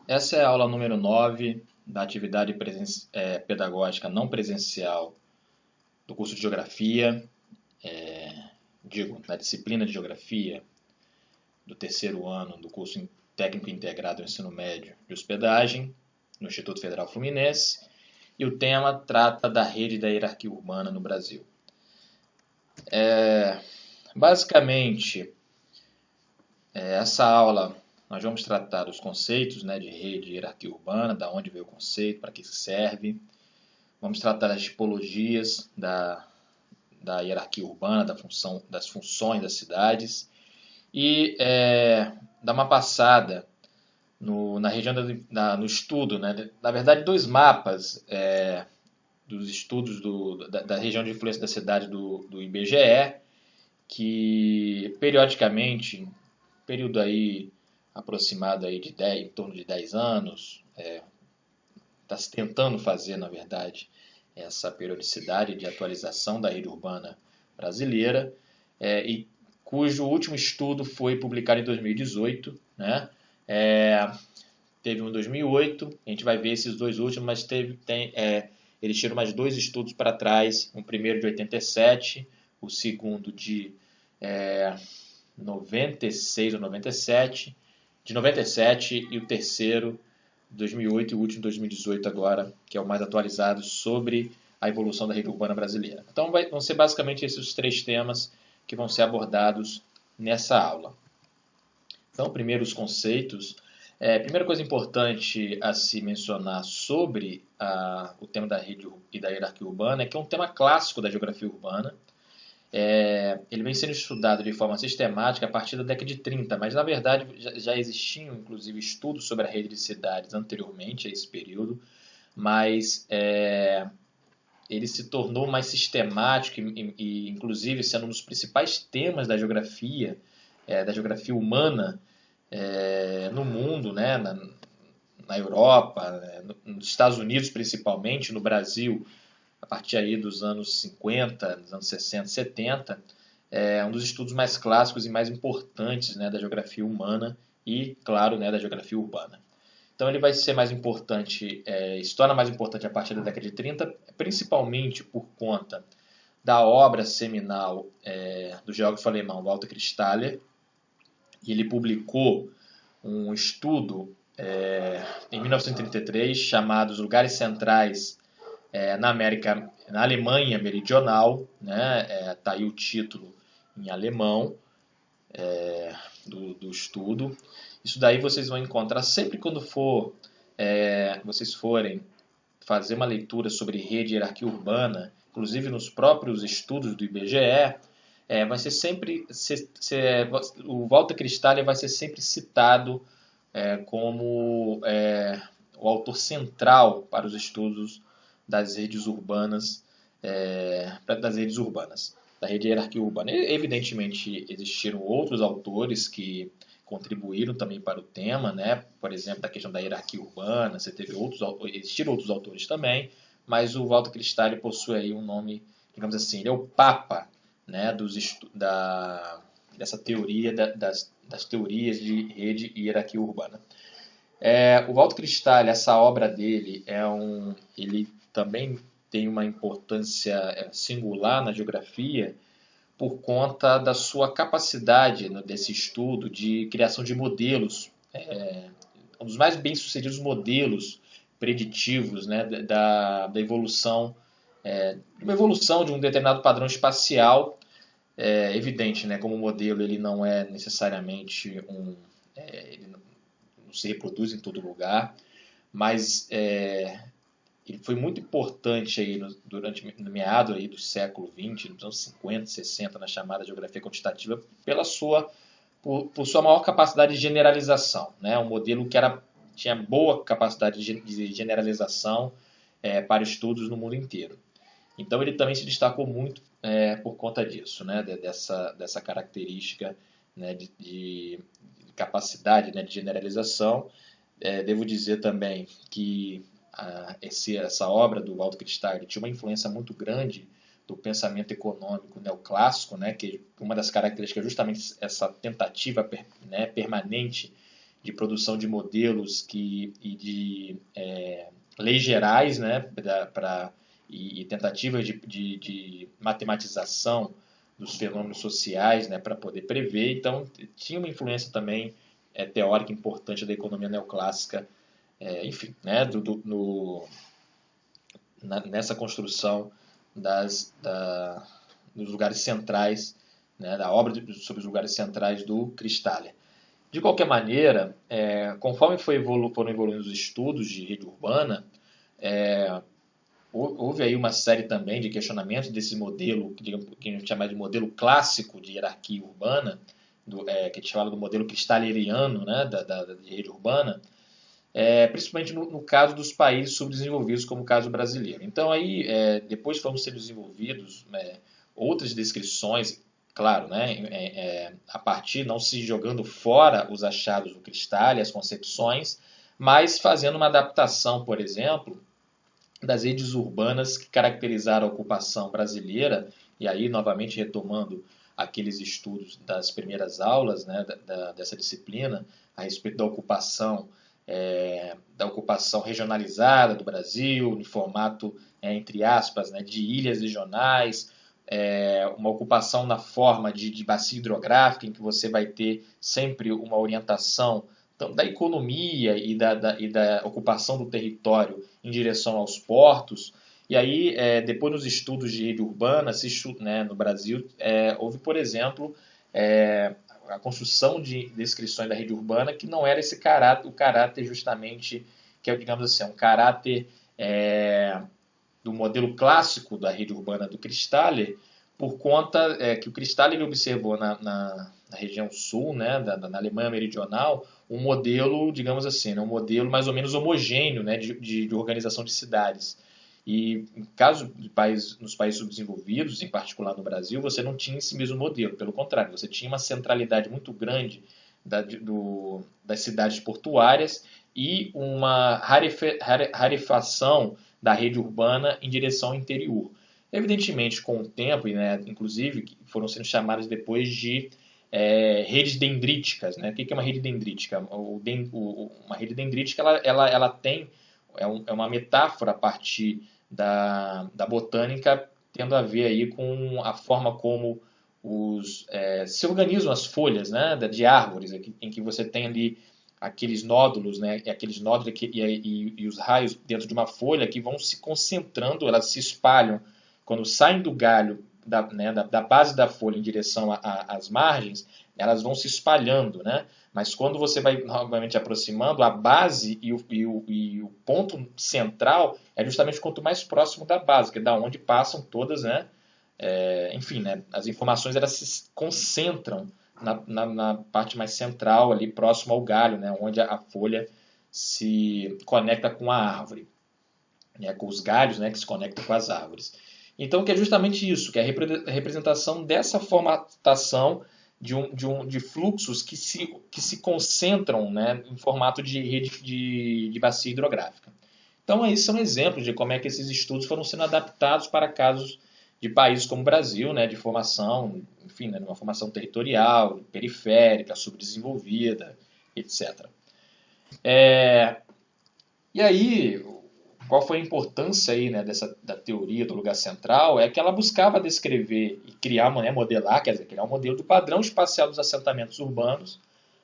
Essa é a aula número 9 da atividade pedagógica não presencial do curso de Geografia, da disciplina de Geografia do terceiro ano do curso técnico integrado ao ensino médio de hospedagem no Instituto Federal Fluminense, e o tema trata da rede da hierarquia urbana no Brasil. Basicamente, essa aula nós vamos tratar dos conceitos, de rede e hierarquia urbana, da onde veio o conceito, para que serve. Vamos tratar das tipologias da hierarquia urbana, das funções das cidades e dar uma passada na região no estudo, na verdade, dois mapas dos estudos da região de influência da cidade do IBGE, que periodicamente, período aí aproximado aí em torno de 10 anos, está se tentando fazer, na verdade, essa periodicidade de atualização da rede urbana brasileira, e cujo último estudo foi publicado em 2018, né? Teve um em 2008, a gente vai ver esses dois últimos, mas eles tiram mais dois estudos para trás, o primeiro de 87, o segundo de 96 ou 97, de 97, e o terceiro 2008 e o último 2018 agora, que é o mais atualizado sobre a evolução da rede urbana brasileira. Então vão ser basicamente esses os três temas que vão ser abordados nessa aula. Então, primeiro os conceitos. Primeira coisa importante a se mencionar sobre o tema da rede e da hierarquia urbana é que é um tema clássico da geografia urbana. Ele vem sendo estudado de forma sistemática a partir da década de 30, mas na verdade já existiam inclusive estudos sobre a rede de cidades anteriormente a esse período, mas ele se tornou mais sistemático e inclusive sendo um dos principais temas da geografia humana no mundo, na Europa, nos Estados Unidos principalmente, no Brasil a partir aí dos anos 50, dos anos 60, 70, um dos estudos mais clássicos e mais importantes, da geografia humana e, claro, da geografia urbana. Então ele vai ser mais importante, se torna mais importante a partir da década de 30, principalmente por conta da obra seminal do geógrafo alemão Walter Kristaller, e ele publicou um estudo em 1933 chamado Os Lugares Centrais na Alemanha Meridional, tá aí o título em alemão do estudo. Isso daí vocês vão encontrar sempre quando vocês forem fazer uma leitura sobre rede e hierarquia urbana, inclusive nos próprios estudos do IBGE, vai ser sempre o Walter Kristaller vai ser sempre citado como o autor central para os estudos das redes urbanas, da rede de hierarquia urbana. Evidentemente, existiram outros autores que contribuíram também para o tema, por exemplo, da questão da hierarquia urbana, existiram outros autores também, mas o Walter Kristaller possui aí um nome, digamos assim, ele é o papa, dessa teoria, das teorias de rede e hierarquia urbana. O Walter Kristaller, essa obra dele, ele também tem uma importância singular na geografia por conta da sua capacidade desse estudo de criação de modelos, um dos mais bem-sucedidos modelos preditivos da evolução, de uma evolução de um determinado padrão espacial. Evidente, como modelo ele não é necessariamente ele não se reproduz em todo lugar, mas ele foi muito importante aí no meado aí do século XX, nos anos 50, 60, na chamada geografia quantitativa, por sua maior capacidade de generalização. Um modelo que tinha boa capacidade de generalização para estudos no mundo inteiro. Então ele também se destacou muito por conta disso, dessa característica de capacidade de generalização. Devo dizer também que essa obra do Walter Kristaller tinha uma influência muito grande do pensamento econômico neoclássico, que uma das características é justamente essa tentativa permanente de produção de modelos e de leis gerais, né, e tentativas de matematização dos fenômenos sociais, né, para poder prever. Então, tinha uma influência também teórica importante da economia neoclássica, enfim, né, nessa construção dos lugares centrais, né, da obra sobre os lugares centrais do Cristália. De qualquer maneira, conforme foram evoluindo os estudos de rede urbana, houve aí uma série também de questionamentos desse modelo, que a gente chama de modelo clássico de hierarquia urbana, que a gente fala do modelo cristaleriano, né, de rede urbana, principalmente no caso dos países subdesenvolvidos, como o caso brasileiro. Então, aí, depois foram sendo desenvolvidos outras descrições, claro, né, a partir, não se jogando fora os achados do Cristália, as concepções, mas fazendo uma adaptação, por exemplo, das redes urbanas que caracterizaram a ocupação brasileira, e aí, novamente, retomando aqueles estudos das primeiras aulas, né, dessa disciplina, a respeito da ocupação regionalizada do Brasil, em formato, entre aspas, né, de ilhas regionais, uma ocupação na forma de bacia hidrográfica, em que você vai ter sempre uma orientação da economia e da ocupação do território em direção aos portos. E aí, depois nos estudos de rede urbana, né, no Brasil, houve, por exemplo, a construção de descrições da rede urbana que não era o caráter justamente, que é, digamos assim, um caráter do modelo clássico da rede urbana do Cristália, por conta que o Cristália ele observou na região sul, né, na Alemanha Meridional, um modelo, digamos assim, um modelo mais ou menos homogêneo, né, de organização de cidades. E em caso nos países subdesenvolvidos, em particular no Brasil, você não tinha esse mesmo modelo. Pelo contrário, você tinha uma centralidade muito grande das cidades portuárias e uma rarefação da rede urbana em direção ao interior. Evidentemente, com o tempo, né, inclusive, foram sendo chamadas depois de redes dendríticas. Né? O que é uma rede dendrítica? Uma rede dendrítica ela tem uma metáfora a partir da botânica, tendo a ver aí com a forma como se organizam as folhas, né, de árvores, em que você tem ali aqueles nódulos, né, e os raios dentro de uma folha que vão se concentrando, elas se espalham quando saem do galho da base da folha em direção às margens, elas vão se espalhando, né? Mas quando você vai novamente aproximando, a base e o ponto central é justamente quanto mais próximo da base, que é da onde passam todas, né? Enfim, né? As informações elas se concentram na parte mais central, ali próximo ao galho, né? Onde a folha se conecta com a árvore, né? Com os galhos, né? Que se conectam com as árvores. Então, que é justamente isso, que é a representação dessa formatação de fluxos que se concentram, né, em formato de rede de bacia hidrográfica. Então, esses são exemplos de como é que esses estudos foram sendo adaptados para casos de países como o Brasil, né, de formação, enfim, né, uma formação territorial, periférica, subdesenvolvida, etc. E aí, qual foi a importância aí, né, da teoria do lugar central? É que ela buscava descrever e criar, modelar, quer dizer, criar um modelo do padrão espacial dos assentamentos urbanos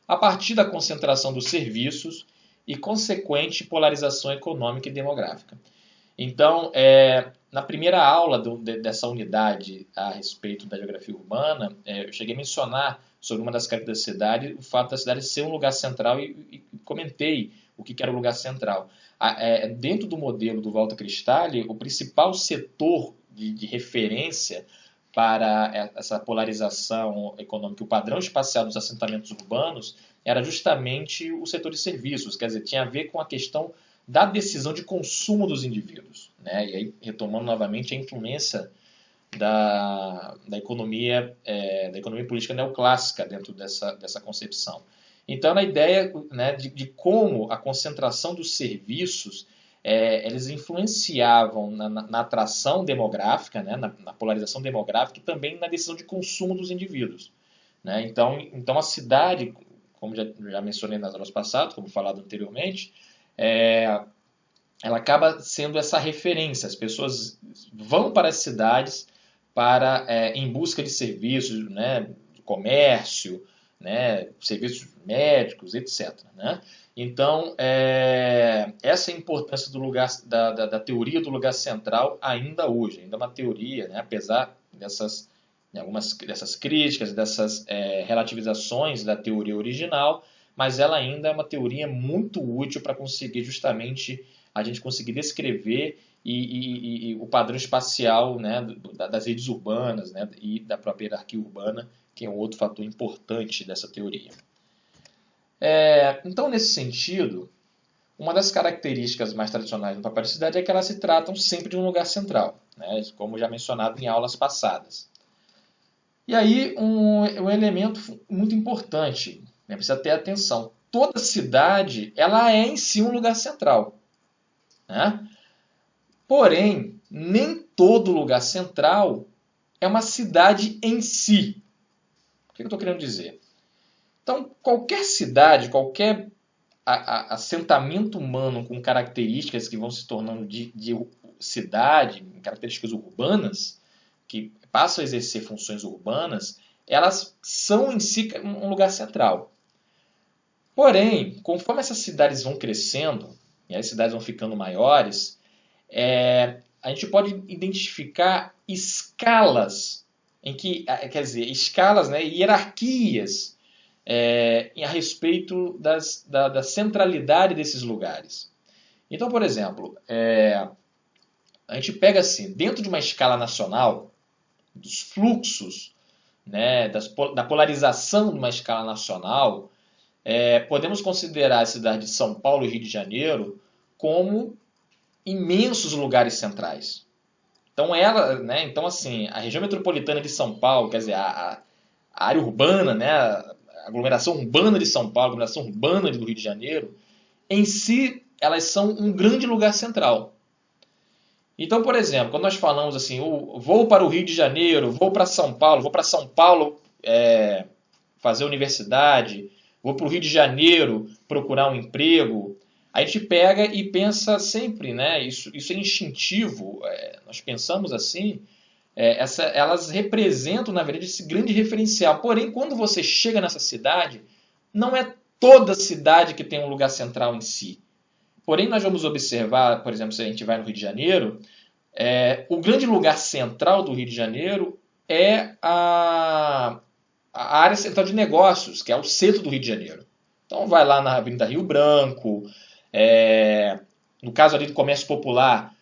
a partir da concentração dos serviços e consequente polarização econômica e demográfica. Então, na primeira aula dessa unidade a respeito da geografia urbana, eu cheguei a mencionar sobre uma das características da cidade, o fato da cidade ser um lugar central e comentei o que era o lugar central. Dentro do modelo do Walter Cristalli, o principal setor de referência para essa polarização econômica, o padrão espacial dos assentamentos urbanos, era justamente o setor de serviços, quer dizer, tinha a ver com a questão da decisão de consumo dos indivíduos. Né? E aí, retomando novamente a influência da economia política neoclássica dentro dessa concepção. Então, a ideia, né, de como a concentração dos serviços eles influenciavam na atração demográfica, né, na polarização demográfica e também na decisão de consumo dos indivíduos. Né? Então, a cidade, como já mencionei nas aulas passadas, como falado anteriormente, ela acaba sendo essa referência. As pessoas vão para as cidades em busca de serviços, né, de comércio, né, serviços médicos, etc. Né? Então, essa é a importância do lugar, da teoria do lugar central ainda hoje. Ainda é uma teoria, né, apesar algumas dessas críticas, dessas relativizações da teoria original, mas ela ainda é uma teoria muito útil para conseguir justamente a gente conseguir descrever e o padrão espacial, né, das redes urbanas, né, e da própria hierarquia urbana, que é um outro fator importante dessa teoria. Então, nesse sentido, uma das características mais tradicionais do papel de cidade é que elas se tratam sempre de um lugar central, né, como já mencionado em aulas passadas. E aí, um elemento muito importante, né, precisa ter atenção. Toda cidade ela é em si um lugar central. Né? Porém, nem todo lugar central é uma cidade em si. O que eu estou querendo dizer? Então, qualquer cidade, qualquer assentamento humano com características que vão se tornando de cidade, características urbanas, que passam a exercer funções urbanas, elas são em si um lugar central. Porém, conforme essas cidades vão crescendo, e as cidades vão ficando maiores, a gente pode identificar escalas, escalas, né, hierarquias a respeito da centralidade desses lugares. Então, por exemplo, a gente pega assim, dentro de uma escala nacional, dos fluxos, né, da polarização de uma escala nacional, podemos considerar a cidade de São Paulo e Rio de Janeiro como imensos lugares centrais. Então, então assim, a região metropolitana de São Paulo, quer dizer, a área urbana, né, a aglomeração urbana de São Paulo, a aglomeração urbana do Rio de Janeiro, em si, elas são um grande lugar central. Então, por exemplo, quando nós falamos assim, vou para o Rio de Janeiro, vou para São Paulo fazer universidade, vou para o Rio de Janeiro procurar um emprego, a gente pega e pensa sempre, né? Isso é instintivo, nós pensamos assim, elas representam, na verdade, esse grande referencial. Porém, quando você chega nessa cidade, não é toda cidade que tem um lugar central em si. Porém, nós vamos observar, por exemplo, se a gente vai no Rio de Janeiro, o grande lugar central do Rio de Janeiro é a área central de negócios, que é o centro do Rio de Janeiro. Então, vai lá na Avenida Rio Branco, no caso ali do comércio popular,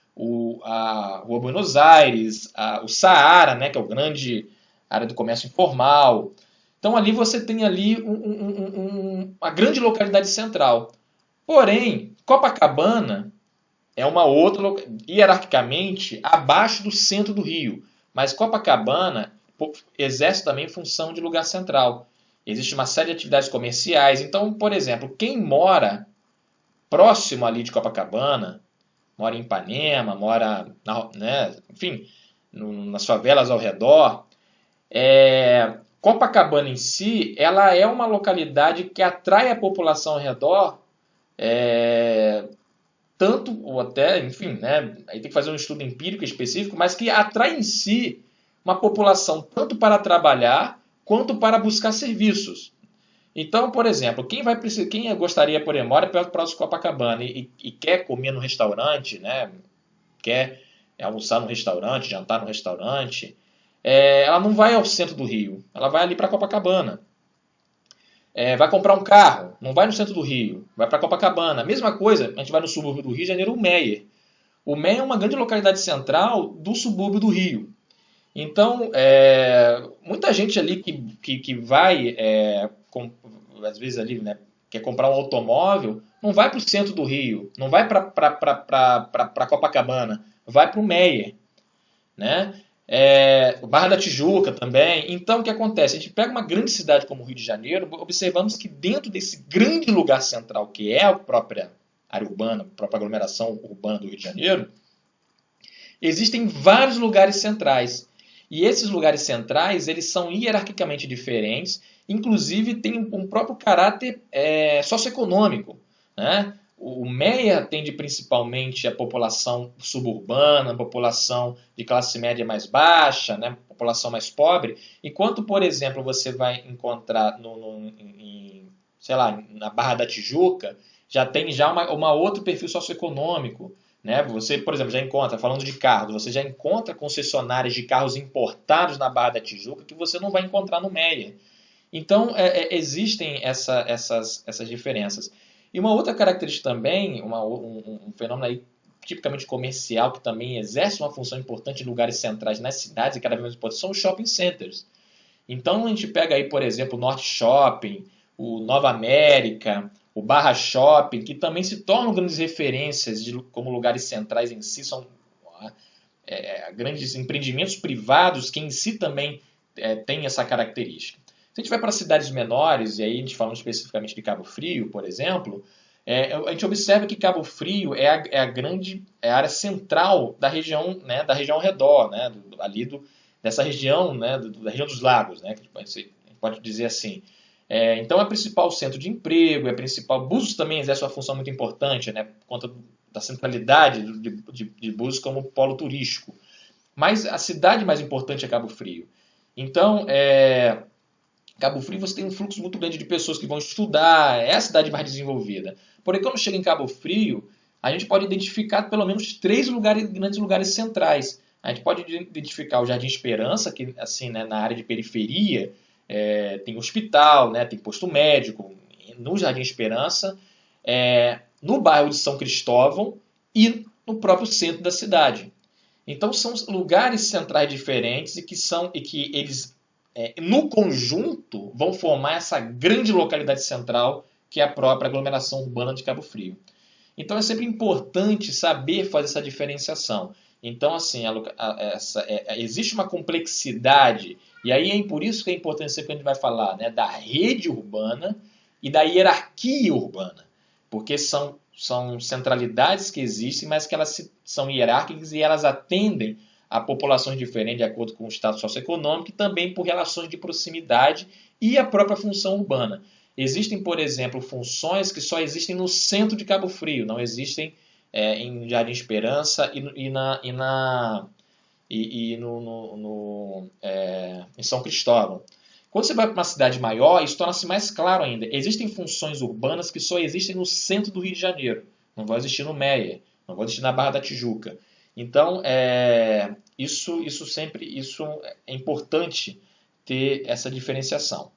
a Rua Buenos Aires, o Saara, né, que é o grande área do comércio informal. Então, ali você tem ali uma grande localidade central. Porém, Copacabana é uma outra, hierarquicamente, abaixo do centro do Rio. Mas Copacabana exerce também função de lugar central. Existe uma série de atividades comerciais. Então, por exemplo, quem mora próximo ali de Copacabana, mora em Ipanema, mora, enfim, nas favelas ao redor, Copacabana em si, ela é uma localidade que atrai a população ao redor, tanto ou até, enfim, né, aí tem que fazer um estudo empírico específico, mas que atrai em si uma população tanto para trabalhar quanto para buscar serviços. Então, por exemplo, quem gostaria, por exemplo, mora perto de Copacabana e quer comer no restaurante, né, quer almoçar no restaurante, jantar no restaurante, ela não vai ao centro do Rio, ela vai ali para Copacabana. Vai comprar um carro, não vai no centro do Rio, vai para Copacabana. Mesma coisa, a gente vai no subúrbio do Rio de Janeiro, o Meier. O Meier é uma grande localidade central do subúrbio do Rio. Então, muita gente ali que vai, às vezes ali, né, quer comprar um automóvel, não vai para o centro do Rio, não vai para Copacabana, vai para o Meier, né? Barra da Tijuca também. Então, o que acontece? A gente pega uma grande cidade como o Rio de Janeiro, observamos que dentro desse grande lugar central, que é a própria área urbana, a própria aglomeração urbana do Rio de Janeiro, existem vários lugares centrais. E esses lugares centrais, eles são hierarquicamente diferentes inclusive tem um próprio caráter socioeconômico, né? O Meia atende principalmente a população suburbana, a população de classe média mais baixa, né? População mais pobre, enquanto, por exemplo, você vai encontrar sei lá, na Barra da Tijuca, já tem já uma outro perfil socioeconômico, né? Você, por exemplo, já encontra, falando de carros, você já encontra concessionárias de carros importados na Barra da Tijuca que você não vai encontrar no Meia. Então, existem essas diferenças. E uma outra característica também, um fenômeno aí tipicamente comercial, que também exerce uma função importante em lugares centrais nas cidades e cada vez mais importante, são os shopping centers. Então, a gente pega aí, por exemplo, o Norte Shopping, o Nova América, o Barra Shopping, que também se tornam grandes referências como lugares centrais em si, são grandes empreendimentos privados que em si também têm essa característica. Se a gente vai para cidades menores, e aí a gente falando especificamente de Cabo Frio, por exemplo, a gente observa que Cabo Frio é a área central da região, né, da região ao redor, né, dessa região, né, da região dos lagos, né, que a gente pode dizer assim. Então é o principal centro de emprego, Búzios também exerce uma função muito importante, né, por conta da centralidade de Búzios como polo turístico. Mas a cidade mais importante é Cabo Frio. Então, Cabo Frio você tem um fluxo muito grande de pessoas que vão estudar, é a cidade mais desenvolvida. Porém, quando chega em Cabo Frio, a gente pode identificar pelo menos 3 grandes lugares centrais. A gente pode identificar o Jardim Esperança, que assim, né, na área de periferia, tem hospital, né, tem posto médico, no Jardim Esperança, no bairro de São Cristóvão e no próprio centro da cidade. Então são lugares centrais diferentes e que eles, no conjunto, vão formar essa grande localidade central que é a própria aglomeração urbana de Cabo Frio. Então é sempre importante saber fazer essa diferenciação. Então, assim, existe uma complexidade, e aí é por isso que é importante sempre que a gente vai falar, né, da rede urbana e da hierarquia urbana, porque são centralidades que existem, mas que elas são hierárquicas e elas atendem a populações diferentes de acordo com o estado socioeconômico e também por relações de proximidade e a própria função urbana. Existem, por exemplo, funções que só existem no centro de Cabo Frio, não existem em Jardim Esperança em São Cristóvão. Quando você vai para uma cidade maior, isso torna-se mais claro ainda. Existem funções urbanas que só existem no centro do Rio de Janeiro. Não vão existir no Meia, não vão existir na Barra da Tijuca. Então, isso é importante ter essa diferenciação.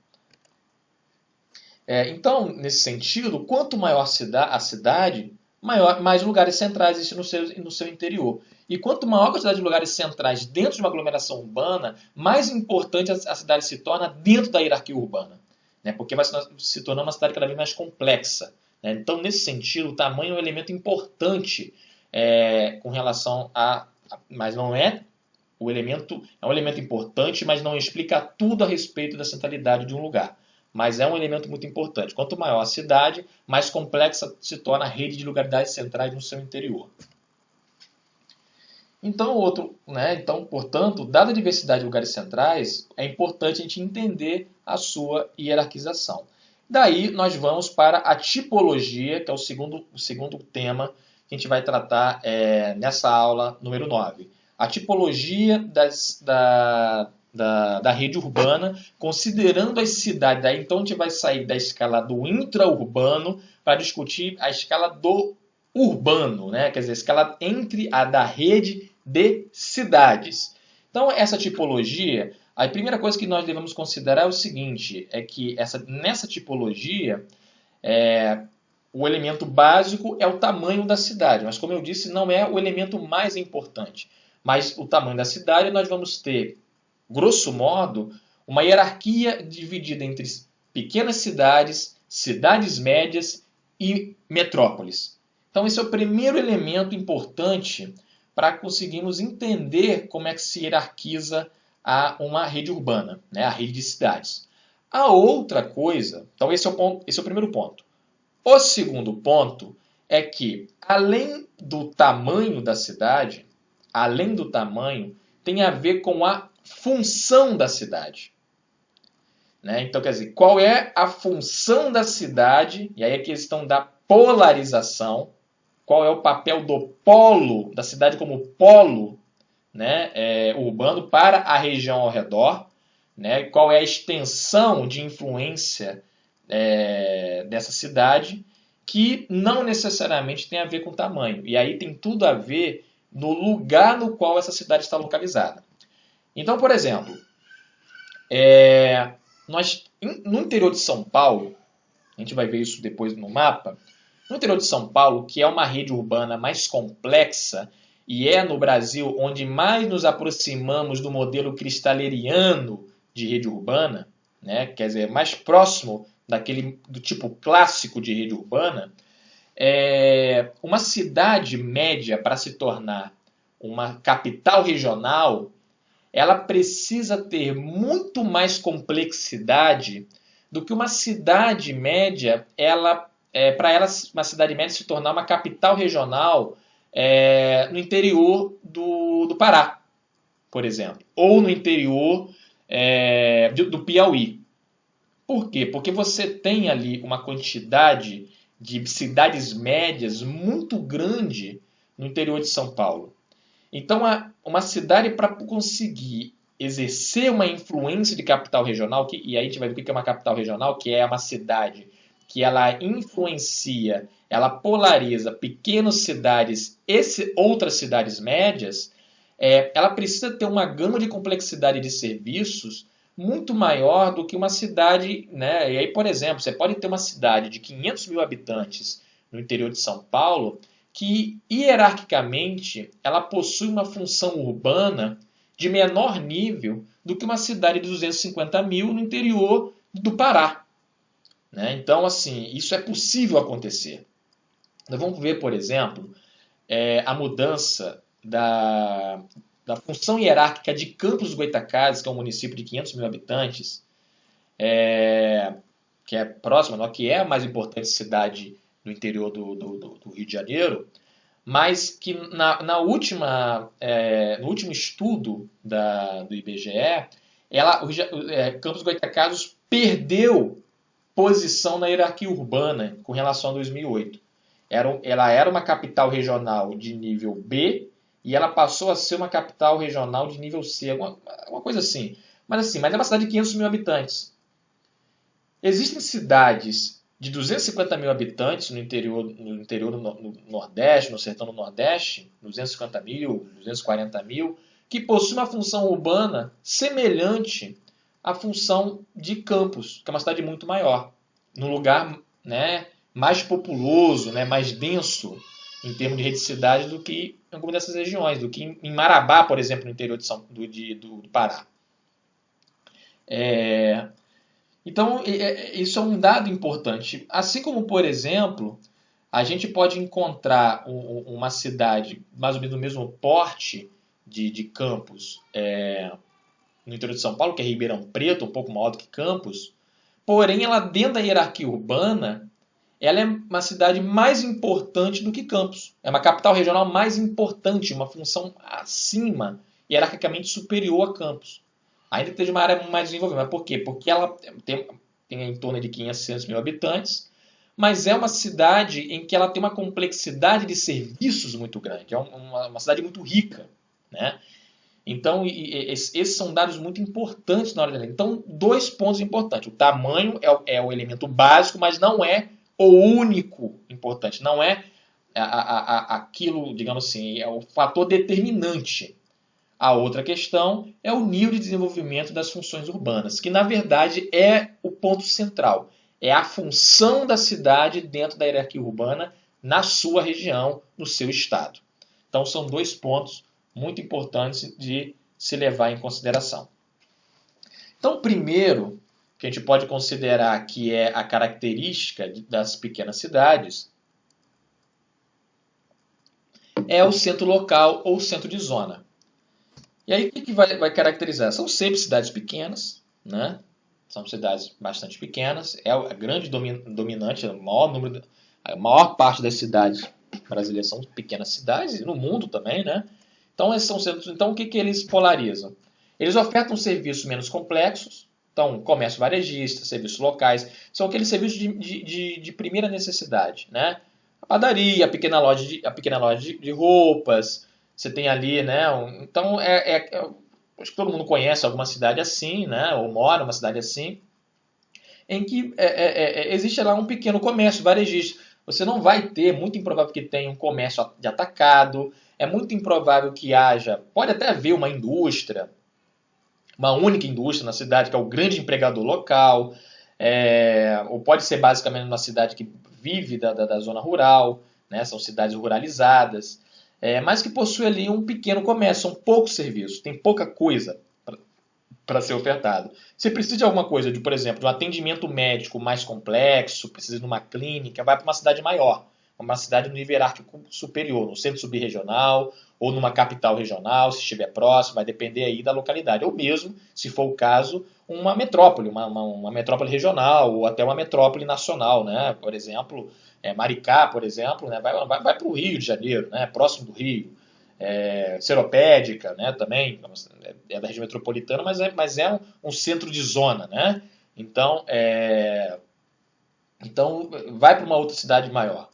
Então, nesse sentido, quanto maior a cidade, mais lugares centrais existem no seu interior. E quanto maior a quantidade de lugares centrais dentro de uma aglomeração urbana, mais importante a cidade se torna dentro da hierarquia urbana, né? Porque vai se tornar uma cidade cada vez mais complexa, né? Então, nesse sentido, o tamanho é um elemento importante com relação mas não é o elemento... É um elemento importante, mas não explica tudo a respeito da centralidade de um lugar. Mas é um elemento muito importante. Quanto maior a cidade, mais complexa se torna a rede de localidades centrais no seu interior. Então, portanto, dada a diversidade de lugares centrais, é importante a gente entender a sua hierarquização. Daí, nós vamos para a tipologia, que é o segundo tema que a gente vai tratar nessa aula número 9. A tipologia da rede urbana, considerando as cidades. Daí, então, a gente vai sair da escala do intraurbano para discutir a escala do urbano, né? Quer dizer, a escala entre a da rede de cidades. Então, essa tipologia, a primeira coisa que nós devemos considerar é o seguinte, é que nessa tipologia, o elemento básico é o tamanho da cidade, mas como eu disse, não é o elemento mais importante. Mas o tamanho da cidade, nós vamos ter, grosso modo, uma hierarquia dividida entre pequenas cidades, cidades médias e metrópoles. Então, esse é o primeiro elemento importante para conseguirmos entender como é que se hierarquiza uma rede urbana, né? A rede de cidades. A outra coisa, então esse é o primeiro ponto. O segundo ponto é que, além do tamanho da cidade, tem a ver com a função da cidade. né? Então, quer dizer, qual é a função da cidade? E aí a questão da polarização. Qual é o papel do polo, da cidade como polo, né, urbano para a região ao redor? Né? Qual é a extensão de influência dessa cidade, que não necessariamente tem a ver com tamanho. E aí tem tudo a ver no lugar no qual essa cidade está localizada. Então, por exemplo, no interior de São Paulo, a gente vai ver isso depois no mapa, no interior de São Paulo, que é uma rede urbana mais complexa, e é no Brasil onde mais nos aproximamos do modelo cristaleriano de rede urbana, né? Quer dizer, mais próximo do tipo clássico de rede urbana, uma cidade média, para se tornar uma capital regional, ela precisa ter muito mais complexidade do que uma cidade média, para ela, uma cidade média se tornar uma capital regional no interior do Pará, por exemplo, ou no interior do Piauí. Por quê? Porque você tem ali uma quantidade de cidades médias muito grande no interior de São Paulo. Então, uma cidade, para conseguir exercer uma influência de capital regional, e aí a gente vai ver o que é uma capital regional, que é uma cidade que ela influencia, ela polariza pequenas cidades e outras cidades médias, ela precisa ter uma gama de complexidade de serviços muito maior do que uma cidade, né? E aí, por exemplo, você pode ter uma cidade de 500 mil habitantes no interior de São Paulo, que hierarquicamente ela possui uma função urbana de menor nível do que uma cidade de 250 mil no interior do Pará. Né? Então, assim, isso é possível acontecer. Nós vamos ver, por exemplo, a mudança da função hierárquica de Campos dos Goytacazes, que é um município de 500 mil habitantes, que é próxima, que é a mais importante cidade do interior do Rio de Janeiro, mas que no último estudo do IBGE, Campos dos Goytacazes perdeu posição na hierarquia urbana com relação a 2008. Ela era uma capital regional de nível B e ela passou a ser uma capital regional de nível C, alguma coisa assim. Mas é uma cidade de 500 mil habitantes. Existem cidades de 250 mil habitantes no interior no Nordeste, no sertão do Nordeste, 250 mil, 240 mil, que possuem uma função urbana semelhante à função de Campos, que é uma cidade muito maior, num lugar, né, mais populoso, né, mais denso em termos de rede de cidade do que em alguma dessas regiões, do que em Marabá, por exemplo, no interior do Pará. Então, isso é um dado importante. Assim como, por exemplo, a gente pode encontrar uma cidade mais ou menos do mesmo porte de Campos no interior de São Paulo, que é Ribeirão Preto, um pouco maior do que Campos, porém, ela dentro da hierarquia urbana, ela é uma cidade mais importante do que Campos. É uma capital regional mais importante, uma função acima, hierarquicamente superior a Campos. Ainda que esteja uma área mais desenvolvida. Mas por quê? Porque ela tem em torno de 500, 600 mil habitantes, mas é uma cidade em que ela tem uma complexidade de serviços muito grande. É uma cidade muito rica. Né? Então, esses são dados muito importantes na hora de ler. Então, 2 pontos importantes. O tamanho é o elemento básico, mas não é o único importante. Não é aquilo, digamos assim, é o fator determinante. A outra questão é o nível de desenvolvimento das funções urbanas, que na verdade é o ponto central. É a função da cidade dentro da hierarquia urbana na sua região, no seu estado. Então são 2 pontos muito importantes de se levar em consideração. Então, primeiro, que a gente pode considerar que é a característica das pequenas cidades, é o centro local ou centro de zona. E aí, o que vai caracterizar? São sempre cidades pequenas, né? São cidades bastante pequenas. É a grande dominante, a maior parte das cidades brasileiras são pequenas cidades, e no mundo também, né? Então, esses são centros. Então, o que eles polarizam? Eles ofertam serviços menos complexos, Então, comércio varejista, serviços locais, são aqueles serviços de primeira necessidade, né? A padaria, a pequena loja de roupas, você tem ali, né? Então, acho que todo mundo conhece alguma cidade assim, né? Ou mora numa cidade assim, em que existe lá um pequeno comércio varejista. Você não vai ter, muito improvável que tenha um comércio de atacado, é muito improvável que haja, pode até haver uma indústria, uma única indústria na cidade, que é o grande empregador local, ou pode ser basicamente uma cidade que vive da zona rural, né? São cidades ruralizadas, mas que possui ali um pequeno comércio, são poucos serviços, tem pouca coisa para ser ofertado. Você precisa de alguma coisa, por exemplo, de um atendimento médico mais complexo, precisa de uma clínica, vai para uma cidade maior, uma cidade no nível hierárquico superior, no centro subregional ou numa capital regional, se estiver próximo, vai depender aí da localidade. Ou mesmo, se for o caso, uma metrópole, uma metrópole regional ou até uma metrópole nacional, né? Por exemplo, Maricá, por exemplo, né? vai para o Rio de Janeiro, né? Próximo do Rio. Seropédica, né, também é da região metropolitana, mas é um centro de zona, né? Então, vai para uma outra cidade maior.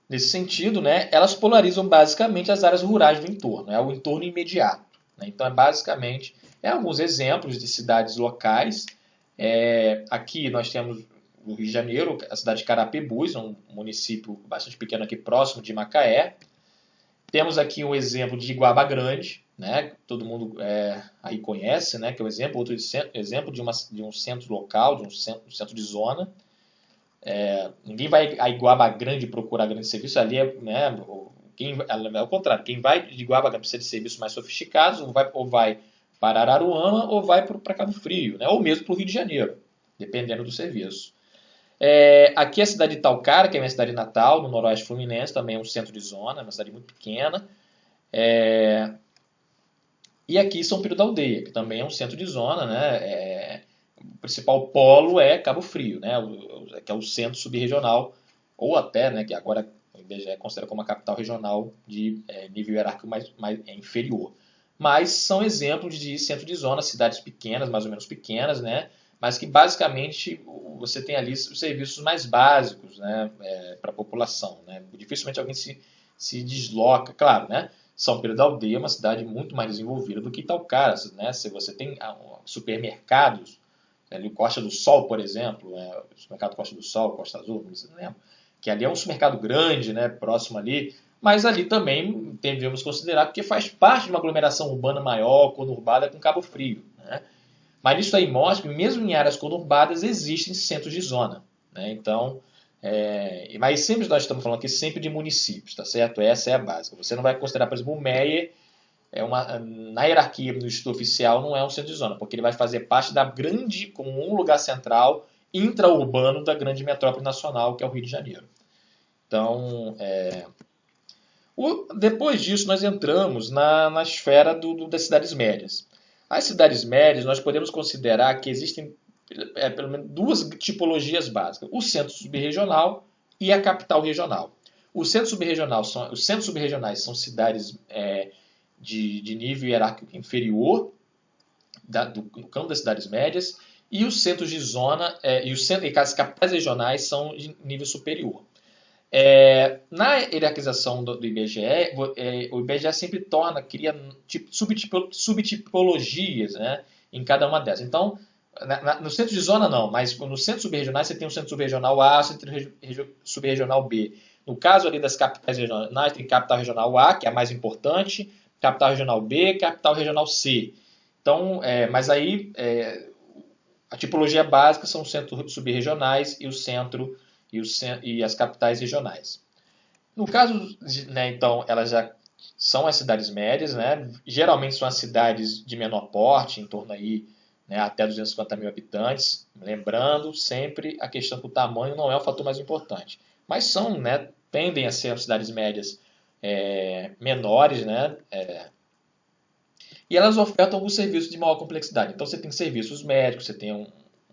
Nesse sentido, né, elas polarizam basicamente as áreas rurais do entorno, o entorno imediato. Né? Então, basicamente, alguns exemplos de cidades locais. Aqui nós temos no Rio de Janeiro, a cidade de Carapebus, um município bastante pequeno aqui próximo de Macaé. Temos aqui um exemplo de Iguaba Grande, né? Todo mundo aí conhece, né? Que é um exemplo, outro exemplo de um centro local, de um centro de zona. Ninguém vai a Iguaba Grande procurar grande serviço, ali né? Ao contrário, quem vai de Iguaba Grande precisa de serviços mais sofisticados, ou vai para Araruama ou vai para Cabo Frio, né? Ou mesmo para o Rio de Janeiro, dependendo do serviço. Aqui a cidade de Talcara, que é a minha cidade natal, no noroeste fluminense, também é um centro de zona, uma cidade muito pequena. E aqui São Pedro da Aldeia, que também é um centro de zona, né? O principal polo é Cabo Frio, né? Que é o centro subregional, ou até, né, que agora o IBGE é considerado como uma capital regional de nível hierárquico mais inferior. Mas são exemplos de centro de zona, cidades pequenas, mais ou menos pequenas, né? Mas que basicamente você tem ali os serviços mais básicos, né, para a população. Né? Dificilmente alguém se desloca. Claro, né? São Pedro da Aldeia é uma cidade muito mais desenvolvida do que Itaúcara. Né? Se você tem supermercados, ali o Costa do Sol, por exemplo, o supermercado Costa do Sol, Costa Azul, não sei, não lembro, que ali é um supermercado grande, né, próximo ali, mas ali também devemos considerar porque faz parte de uma aglomeração urbana maior, conurbada, com Cabo Frio. Né? Mas isso aí mostra que mesmo em áreas conurbadas existem centros de zona. Né? Então, mas sempre nós estamos falando aqui sempre de municípios, tá certo? Essa é a básica. Você não vai considerar, por exemplo, o Meier, na hierarquia do Instituto Oficial, não é um centro de zona, porque ele vai fazer parte da grande, como um lugar central, intraurbano da grande metrópole nacional, que é o Rio de Janeiro. Então, depois disso, nós entramos na esfera das cidades médias. As cidades médias, nós podemos considerar que existem pelo menos duas tipologias básicas: o centro subregional e a capital regional. Os centros subregionais são cidades de nível hierárquico inferior do campo das cidades médias, e os centros de zona e as capitais regionais são de nível superior. Na hierarquização do IBGE, o IBGE sempre cria subtipologias, né, em cada uma dessas. Então, no centro de zona não, mas no centro subregional você tem o centro subregional A, o centro subregional B. No caso ali das capitais regionais, tem capital regional A, que é a mais importante, capital regional B, capital regional C. Então, mas aí a tipologia básica são os centros subregionais e o centro e as capitais regionais. No caso, né, então, elas já são as cidades médias, né? Geralmente são as cidades de menor porte, em torno aí, né, até 250 mil habitantes. Lembrando sempre a questão que o tamanho não é o fator mais importante. Mas são, né, tendem a ser as cidades médias menores, né? E elas ofertam alguns serviços de maior complexidade. Então você tem serviços médicos, você tem um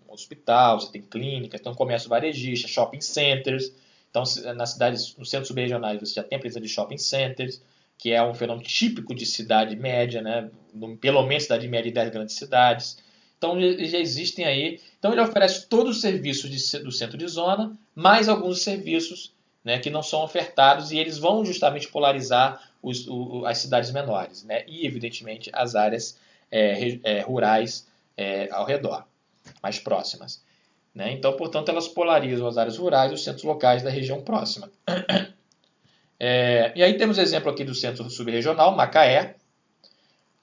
hospital, você tem clínicas, tem um comércio varejista, shopping centers. Então, nas cidades, nos centros subregionais, você já tem a presença de shopping centers, que é um fenômeno típico de cidade média, né? Pelo menos cidade média e 10 grandes cidades. Então, já existem aí. Então, ele oferece todos os serviços do centro de zona, mais alguns serviços, né, que não são ofertados, e eles vão justamente polarizar as cidades menores, né, e, evidentemente, as áreas rurais ao redor, mais próximas. Né? Então, portanto, elas polarizam as áreas rurais e os centros locais da região próxima. E aí temos exemplo aqui do centro subregional, Macaé.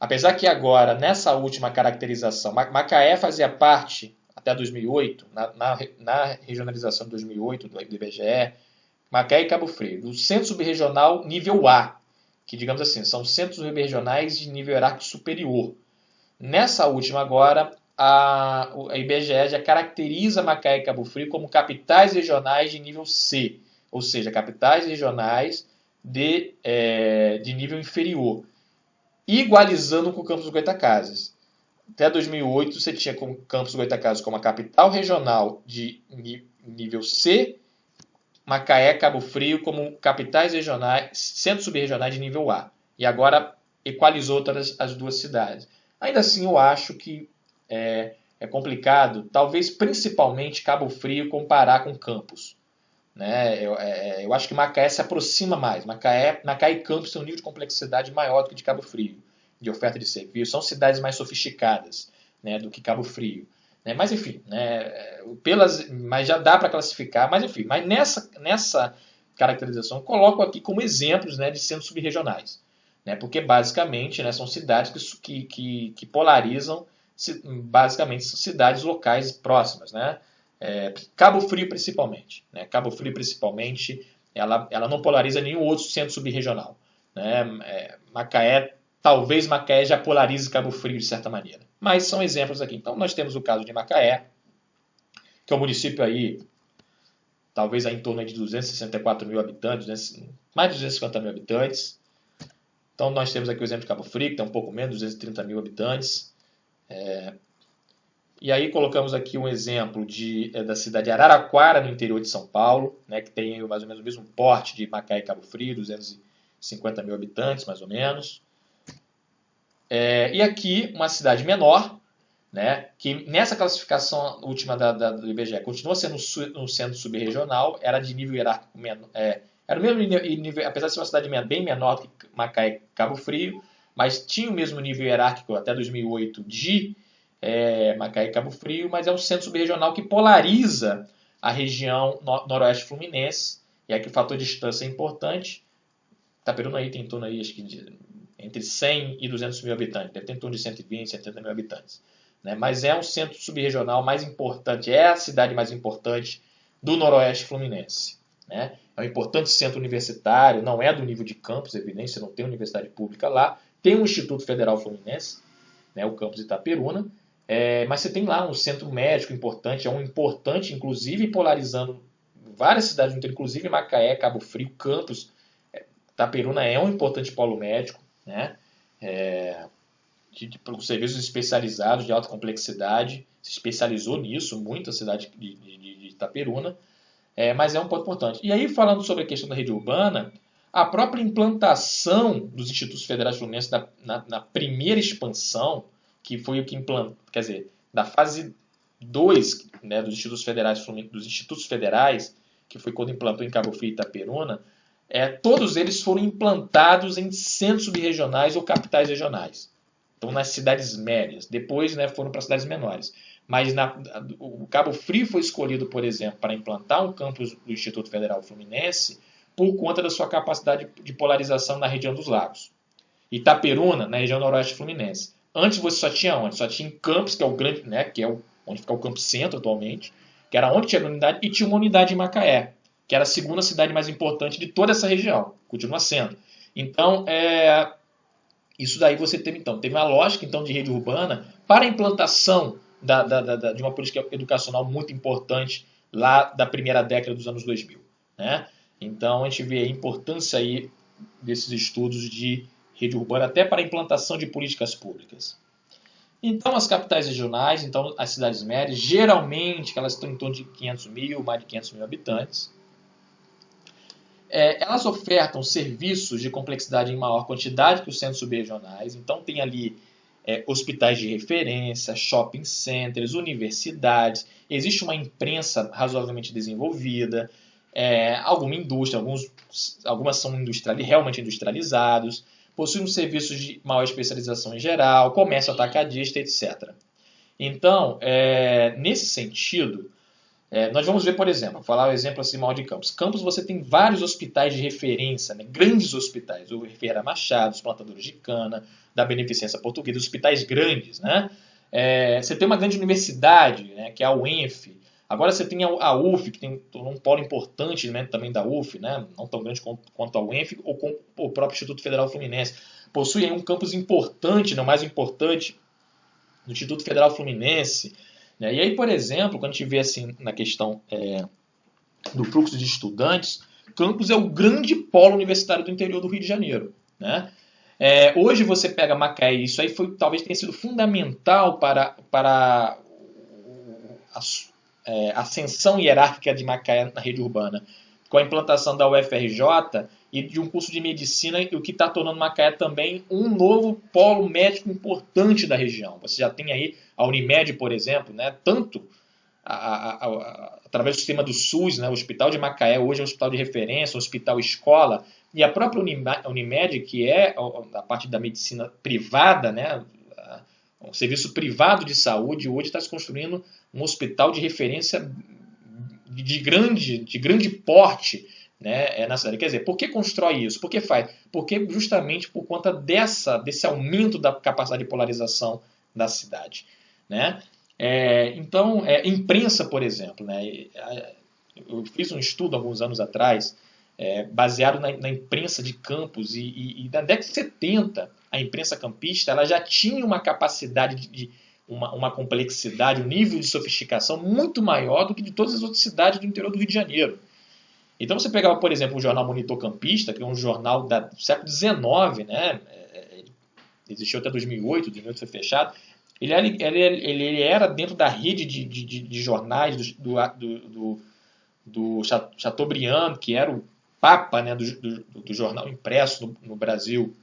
Apesar que agora, nessa última caracterização, Macaé fazia parte, até 2008, na regionalização de 2008 do IBGE, Macaé e Cabo Frio, do centro subregional nível A, que, digamos assim, são centros subregionais de nível hierárquico superior. Nessa última agora, a IBGE já caracteriza Macaé e Cabo Frio como capitais regionais de nível C, ou seja, capitais regionais de nível inferior, igualizando com o campus Goytacazes. Até 2008, você tinha o campus Goytacazes como a capital regional de nível C, Macaé, Cabo Frio como capitais regionais, centros subregionais de nível A. E agora equalizou todas as duas cidades. Ainda assim, eu acho que é complicado, talvez principalmente Cabo Frio, comparar com Campos. Né? Eu acho que Macaé se aproxima mais. Macaé e Campos têm um nível de complexidade maior do que de Cabo Frio, de oferta de serviço. São cidades mais sofisticadas, né, do que Cabo Frio. Né? Mas enfim, né, mas já dá para classificar. Mas enfim, mas nessa caracterização eu coloco aqui como exemplos, né, de centros subregionais. Né? Porque basicamente, né, são cidades que polarizam, basicamente são cidades locais próximas, né? Cabo Frio principalmente. Né? Cabo Frio principalmente, ela não polariza nenhum outro centro subregional. Né? Talvez Macaé já polarize Cabo Frio de certa maneira. Mas são exemplos aqui. Então nós temos o caso de Macaé, que é um município aí, talvez aí em torno de 264 mil habitantes, mais de 250 mil habitantes. Então nós temos aqui o exemplo de Cabo Frio, que tem um pouco menos, 230 mil habitantes. E aí colocamos aqui um exemplo da cidade de Araraquara, no interior de São Paulo, né, que tem mais ou menos o mesmo porte de Macaé e Cabo Frio, 250 mil habitantes, mais ou menos. E aqui uma cidade menor, né, que nessa classificação última do IBGE continua sendo um centro subregional, era de nível hierárquico menor, era o mesmo nível, apesar de ser uma cidade bem menor do que Macaé e Cabo Frio, mas tinha o mesmo nível hierárquico até 2008 de Macaé e Cabo Frio, mas é um centro subregional que polariza a região noroeste fluminense, e aqui o fator de distância é importante. Itaperuna aí tem em torno aí, acho que entre 100 e 200 mil habitantes, deve ter em torno de 120, 130 mil habitantes. Né? Mas é um centro subregional mais importante, é a cidade mais importante do noroeste fluminense. Né? É um importante centro universitário, não é do nível de campus, evidente, não tem universidade pública lá. Tem um Instituto Federal Fluminense, né, o campus Itaperuna, mas você tem lá um centro médico importante, é um importante, inclusive polarizando várias cidades do interior, inclusive Macaé, Cabo Frio, Campos. Itaperuna é um importante polo médico, né, com serviços especializados de alta complexidade, se especializou nisso muito a cidade de Itaperuna, mas é um ponto importante. E aí, falando sobre a questão da rede urbana, a própria implantação dos Institutos Federais Fluminenses na primeira expansão, que foi o que implantou, quer dizer, da fase 2, né, dos Institutos Federais, que foi quando implantou em Cabo Frio e Itaperuna, todos eles foram implantados em centros subregionais ou capitais regionais. Então, nas cidades médias. Depois, né, foram para cidades menores. Mas o Cabo Frio foi escolhido, por exemplo, para implantar um campus do Instituto Federal Fluminense por conta da sua capacidade de polarização na região dos lagos. Itaperuna, na região noroeste fluminense. Antes você só tinha onde? Só tinha em Campos, que é o grande, né, que é onde fica o Campus Centro atualmente, que era onde tinha a unidade, e tinha uma unidade em Macaé, que era a segunda cidade mais importante de toda essa região. Continua sendo. Então, isso daí você teve uma lógica então, de rede urbana para a implantação de uma política educacional muito importante lá da primeira década dos anos 2000. Né? Então, a gente vê a importância aí desses estudos de rede urbana até para a implantação de políticas públicas. Então, as capitais regionais, então as cidades médias, geralmente elas estão em torno de 500 mil, mais de 500 mil habitantes. Elas ofertam serviços de complexidade em maior quantidade que os centros subregionais. Então, tem ali hospitais de referência, shopping centers, universidades, existe uma imprensa razoavelmente desenvolvida, alguma indústria, algumas são realmente industrializados, possuem serviços de maior especialização em geral, comércio atacadista, etc. Então, nesse sentido, nós vamos ver, por exemplo, vou falar o exemplo assim mal de Campos. Campos você tem vários hospitais de referência, né? Grandes hospitais, o Ferreira Machado, os plantadores de cana, da Beneficência Portuguesa, hospitais grandes, né? Você tem uma grande universidade, né? Que é a UENF. Agora você tem a UF, que tem um polo importante, né? Também da UF, né? Não tão grande quanto a UENF, ou com o próprio Instituto Federal Fluminense. Possui aí um campus importante, não mais importante, do Instituto Federal Fluminense. E aí, por exemplo, quando a gente vê assim, na questão do fluxo de estudantes, Campos é o grande polo universitário do interior do Rio de Janeiro. Né? Hoje você pega Macaé, isso aí talvez tenha sido fundamental para a ascensão hierárquica de Macaé na rede urbana, com a implantação da UFRJ e de um curso de medicina, o que está tornando Macaé também um novo polo médico importante da região. Você já tem aí a Unimed, por exemplo, né, tanto através do sistema do SUS, né, o Hospital de Macaé hoje é um hospital de referência, um hospital escola, e a própria Unimed, que é a parte da medicina privada, né, um serviço privado de saúde, hoje está se construindo um hospital de referência de grande porte, né, na cidade. Quer dizer, por que constrói isso? Por que faz? Porque justamente por conta desse aumento da capacidade de polarização da cidade. Né? Então, imprensa, por exemplo, né, eu fiz um estudo alguns anos atrás, baseado na imprensa de Campos, e na década de 70, a imprensa campista ela já tinha uma capacidade uma complexidade, um nível de sofisticação muito maior do que de todas as outras cidades do interior do Rio de Janeiro. Então você pegava, por exemplo, o jornal Monitor Campista, que é um jornal do século XIX, né? Existiu até 2008 foi fechado. Ele era dentro da rede de jornais do Chateaubriand, que era o papa, né, do jornal impresso no Brasil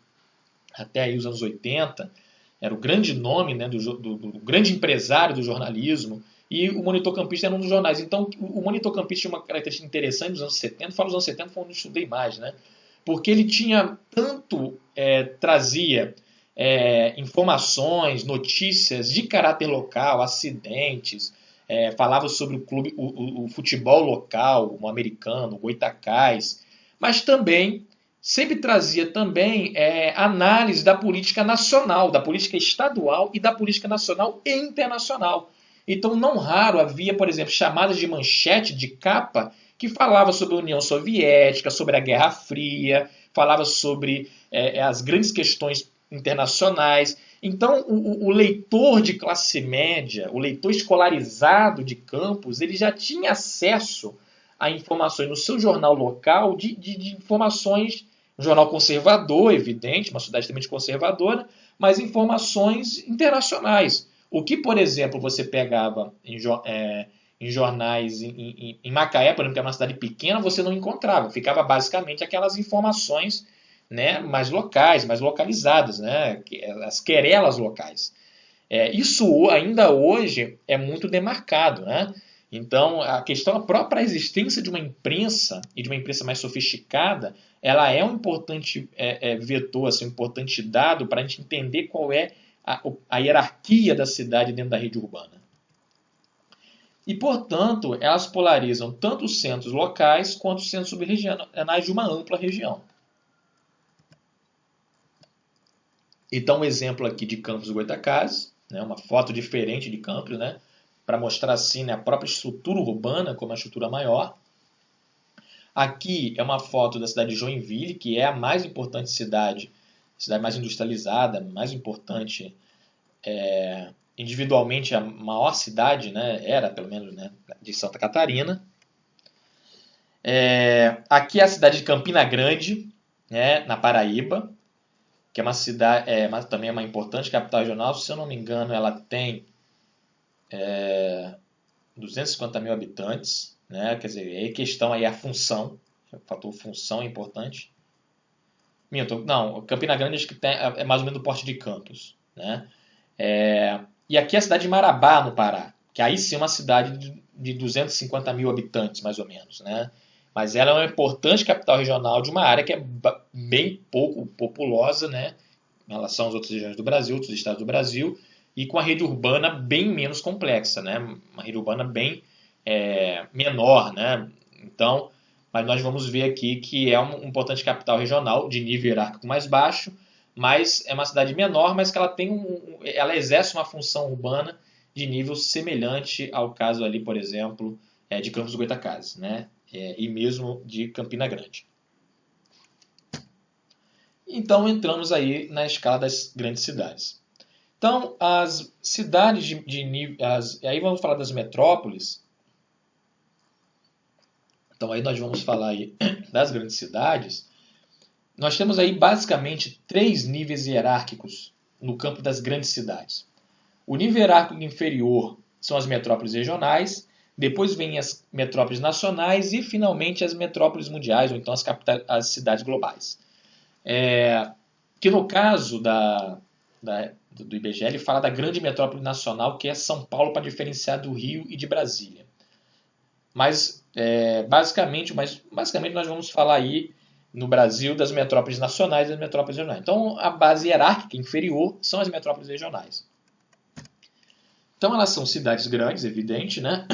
até aí os anos 80. Era o grande nome, né, do grande empresário do jornalismo, e o Monitor Campista era um dos jornais. Então, o Monitor Campista tinha uma característica interessante dos anos 70, falo dos anos 70, foi onde eu estudei mais, né, porque ele tinha trazia informações, notícias de caráter local, acidentes, falava sobre o futebol local, o americano, o Goitacás, mas também sempre trazia também análise da política nacional, da política estadual e da política nacional e internacional. Então, não raro havia, por exemplo, chamadas de manchete, de capa, que falava sobre a União Soviética, sobre a Guerra Fria, falava sobre as grandes questões internacionais. Então, o leitor de classe média, o leitor escolarizado de Campos, ele já tinha acesso a informações no seu jornal local, de informações, um jornal conservador, evidente, uma cidade extremamente conservadora, mas informações internacionais. O que, por exemplo, você pegava em jornais em Macaé, por exemplo, que é uma cidade pequena, você não encontrava. Ficava basicamente aquelas informações, né, mais locais, mais localizadas, né, as querelas locais. Isso ainda hoje é muito demarcado, né? Então, a própria existência de uma imprensa, e de uma imprensa mais sofisticada, ela é um importante vetor, assim, um importante dado para a gente entender qual é a hierarquia da cidade dentro da rede urbana. E, portanto, elas polarizam tanto os centros locais quanto os centros subregionais de uma ampla região. Então, um exemplo aqui de Campos do Goytacazes, né, uma foto diferente de Campos, né, para mostrar assim, né, a própria estrutura urbana como a estrutura maior. Aqui é uma foto da cidade de Joinville, que é a mais importante cidade mais industrializada, mais importante, individualmente a maior cidade, né, era pelo menos, né, de Santa Catarina. Aqui é a cidade de Campina Grande, né, na Paraíba, que é uma cidade, também é uma importante capital regional. Se eu não me engano, ela tem 250 mil habitantes, né? Quer dizer, aí a questão aí é a função, o fator função é importante. Não, Campina Grande acho que é mais ou menos do porte de Campos, né? E aqui é a cidade de Marabá, no Pará, que aí sim é uma cidade de 250 mil habitantes, mais ou menos, né? Mas ela é uma importante capital regional de uma área que é bem pouco populosa, né? Em relação às outras regiões do Brasil, outros estados do Brasil, e com a rede urbana bem menos complexa, né? Uma rede urbana bem menor, né? Então, mas nós vamos ver aqui que é uma importante capital regional de nível hierárquico mais baixo, mas é uma cidade menor, mas que ela exerce uma função urbana de nível semelhante ao caso ali, por exemplo, de Campos do Goytacazes, né? E mesmo de Campina Grande. Então entramos aí na escala das grandes cidades. Então as cidades de nível, aí vamos falar das metrópoles. Então aí nós vamos falar aí das grandes cidades. Nós temos aí basicamente 3 níveis hierárquicos no campo das grandes cidades. O nível hierárquico inferior são as metrópoles regionais, depois vêm as metrópoles nacionais e finalmente as metrópoles mundiais, ou então as cidades globais. Que no caso do IBGE ele fala da grande metrópole nacional, que é São Paulo, para diferenciar do Rio e de Brasília. Mas basicamente nós vamos falar aí no Brasil das metrópoles nacionais e das metrópoles regionais. Então a base hierárquica inferior são as metrópoles regionais. Então elas são cidades grandes, evidente, né?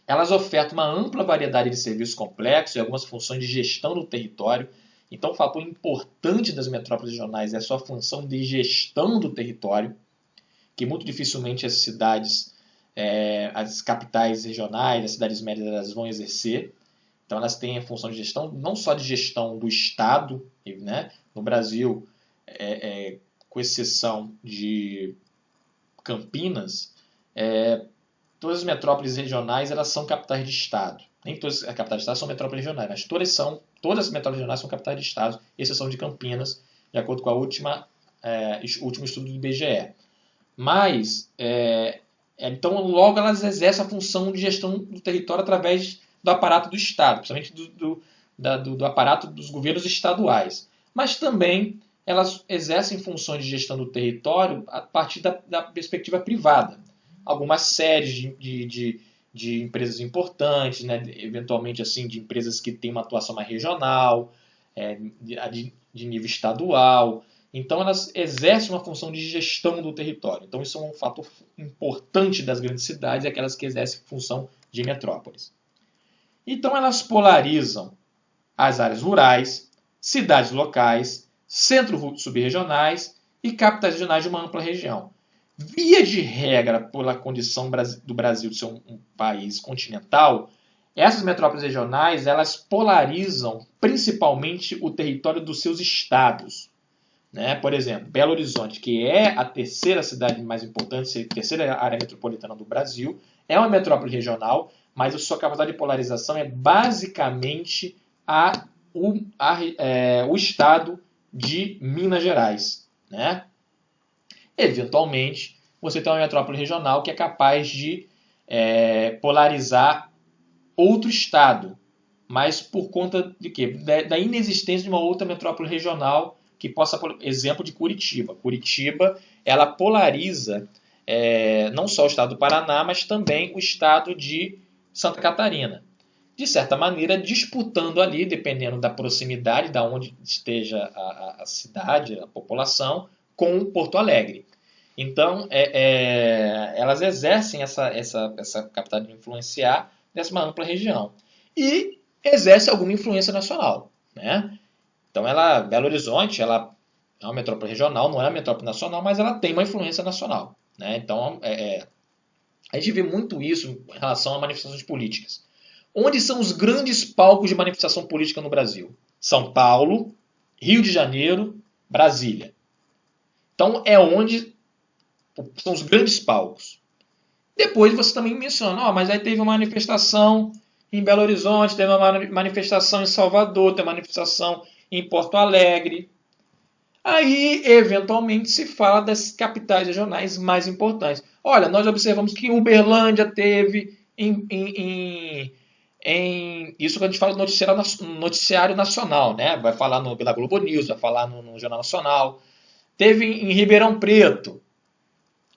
Elas ofertam uma ampla variedade de serviços complexos e algumas funções de gestão do território. Então o fator importante das metrópoles regionais é a sua função de gestão do território, que muito dificilmente as cidades, as capitais regionais, as cidades médias, elas vão exercer. Então elas têm a função de gestão, não só de gestão do Estado, né? No Brasil, com exceção de Campinas, todas as metrópoles regionais elas são capitais de Estado. Nem todas as capitais de Estado são metrópoles regionais, mas todas as metrópoles regionais são capitais de Estado, exceção de Campinas, de acordo com o último estudo do IBGE. Mas, então, logo elas exercem a função de gestão do território através do aparato do Estado, principalmente do aparato dos governos estaduais. Mas também elas exercem funções de gestão do território a partir da perspectiva privada. Algumas séries de empresas importantes, né? Eventualmente assim, de empresas que têm uma atuação mais regional, de nível estadual. Então elas exercem uma função de gestão do território. Então isso é um fator importante das grandes cidades, aquelas que exercem função de metrópoles. Então elas polarizam as áreas rurais, cidades locais, centros subregionais e capitais regionais de uma ampla região. Via de regra, pela condição do Brasil de ser um país continental, essas metrópoles regionais elas polarizam principalmente o território dos seus estados. Né? Por exemplo, Belo Horizonte, que é a terceira cidade mais importante, a terceira área metropolitana do Brasil, é uma metrópole regional, mas a sua capacidade de polarização é basicamente o estado de Minas Gerais. Né? Eventualmente, você tem uma metrópole regional que é capaz de polarizar outro estado, mas por conta de quê? Da inexistência de uma outra metrópole regional que possa, por exemplo, de Curitiba. Curitiba, ela polariza não só o estado do Paraná, mas também o estado de Santa Catarina. De certa maneira, disputando ali, dependendo da proximidade, da onde esteja a cidade, a população, com Porto Alegre. Então, elas exercem essa capacidade de influenciar nessa ampla região. E exerce alguma influência nacional. Né? Então, Belo Horizonte ela é uma metrópole regional, não é uma metrópole nacional, mas ela tem uma influência nacional. Né? Então, a gente vê muito isso em relação a manifestações políticas. Onde são os grandes palcos de manifestação política no Brasil? São Paulo, Rio de Janeiro, Brasília. Então, é onde são os grandes palcos. Depois você também menciona, mas aí teve uma manifestação em Belo Horizonte, teve uma manifestação em Salvador, teve uma manifestação em Porto Alegre. Aí, eventualmente, se fala das capitais regionais mais importantes. Olha, nós observamos que Uberlândia teve isso que a gente fala no noticiário nacional, né? Vai falar pela Globo News, vai falar no Jornal Nacional. Teve em Ribeirão Preto.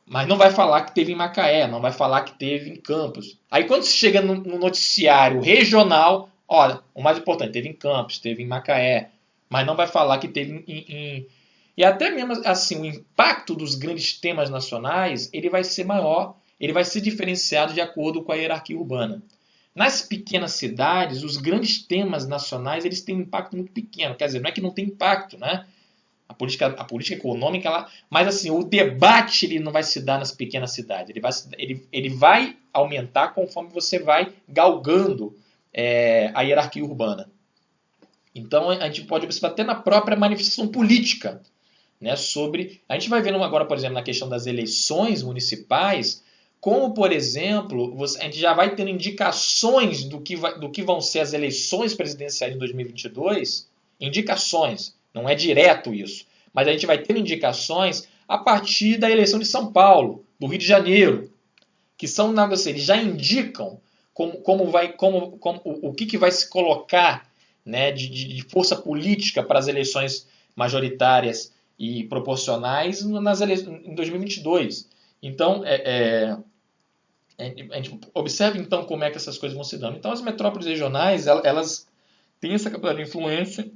Mas não vai falar que teve em Macaé, não vai falar que teve em Campos. Aí quando você chega no noticiário regional, olha, o mais importante, teve em Campos, teve em Macaé, mas não vai falar que teve E até mesmo assim, o impacto dos grandes temas nacionais, ele vai ser maior, ele vai ser diferenciado de acordo com a hierarquia urbana. Nas pequenas cidades, os grandes temas nacionais, eles têm um impacto muito pequeno. Quer dizer, não é que não tem impacto, né? A política econômica, mas assim, o debate ele não vai se dar nas pequenas cidades. Ele vai aumentar conforme você vai galgando a hierarquia urbana. Então, a gente pode observar até na própria manifestação política. Né, a gente vai vendo agora, por exemplo, na questão das eleições municipais, como, por exemplo, a gente já vai tendo indicações do que vão ser as eleições presidenciais de 2022, indicações, não é direto isso, mas a gente vai tendo indicações a partir da eleição de São Paulo, do Rio de Janeiro, que são, eles já indicam o que vai se colocar, né, de força política para as eleições majoritárias e proporcionais em 2022. Então, a gente observa então como é que essas coisas vão se dando. Então, as metrópoles regionais, elas têm essa capacidade de influência,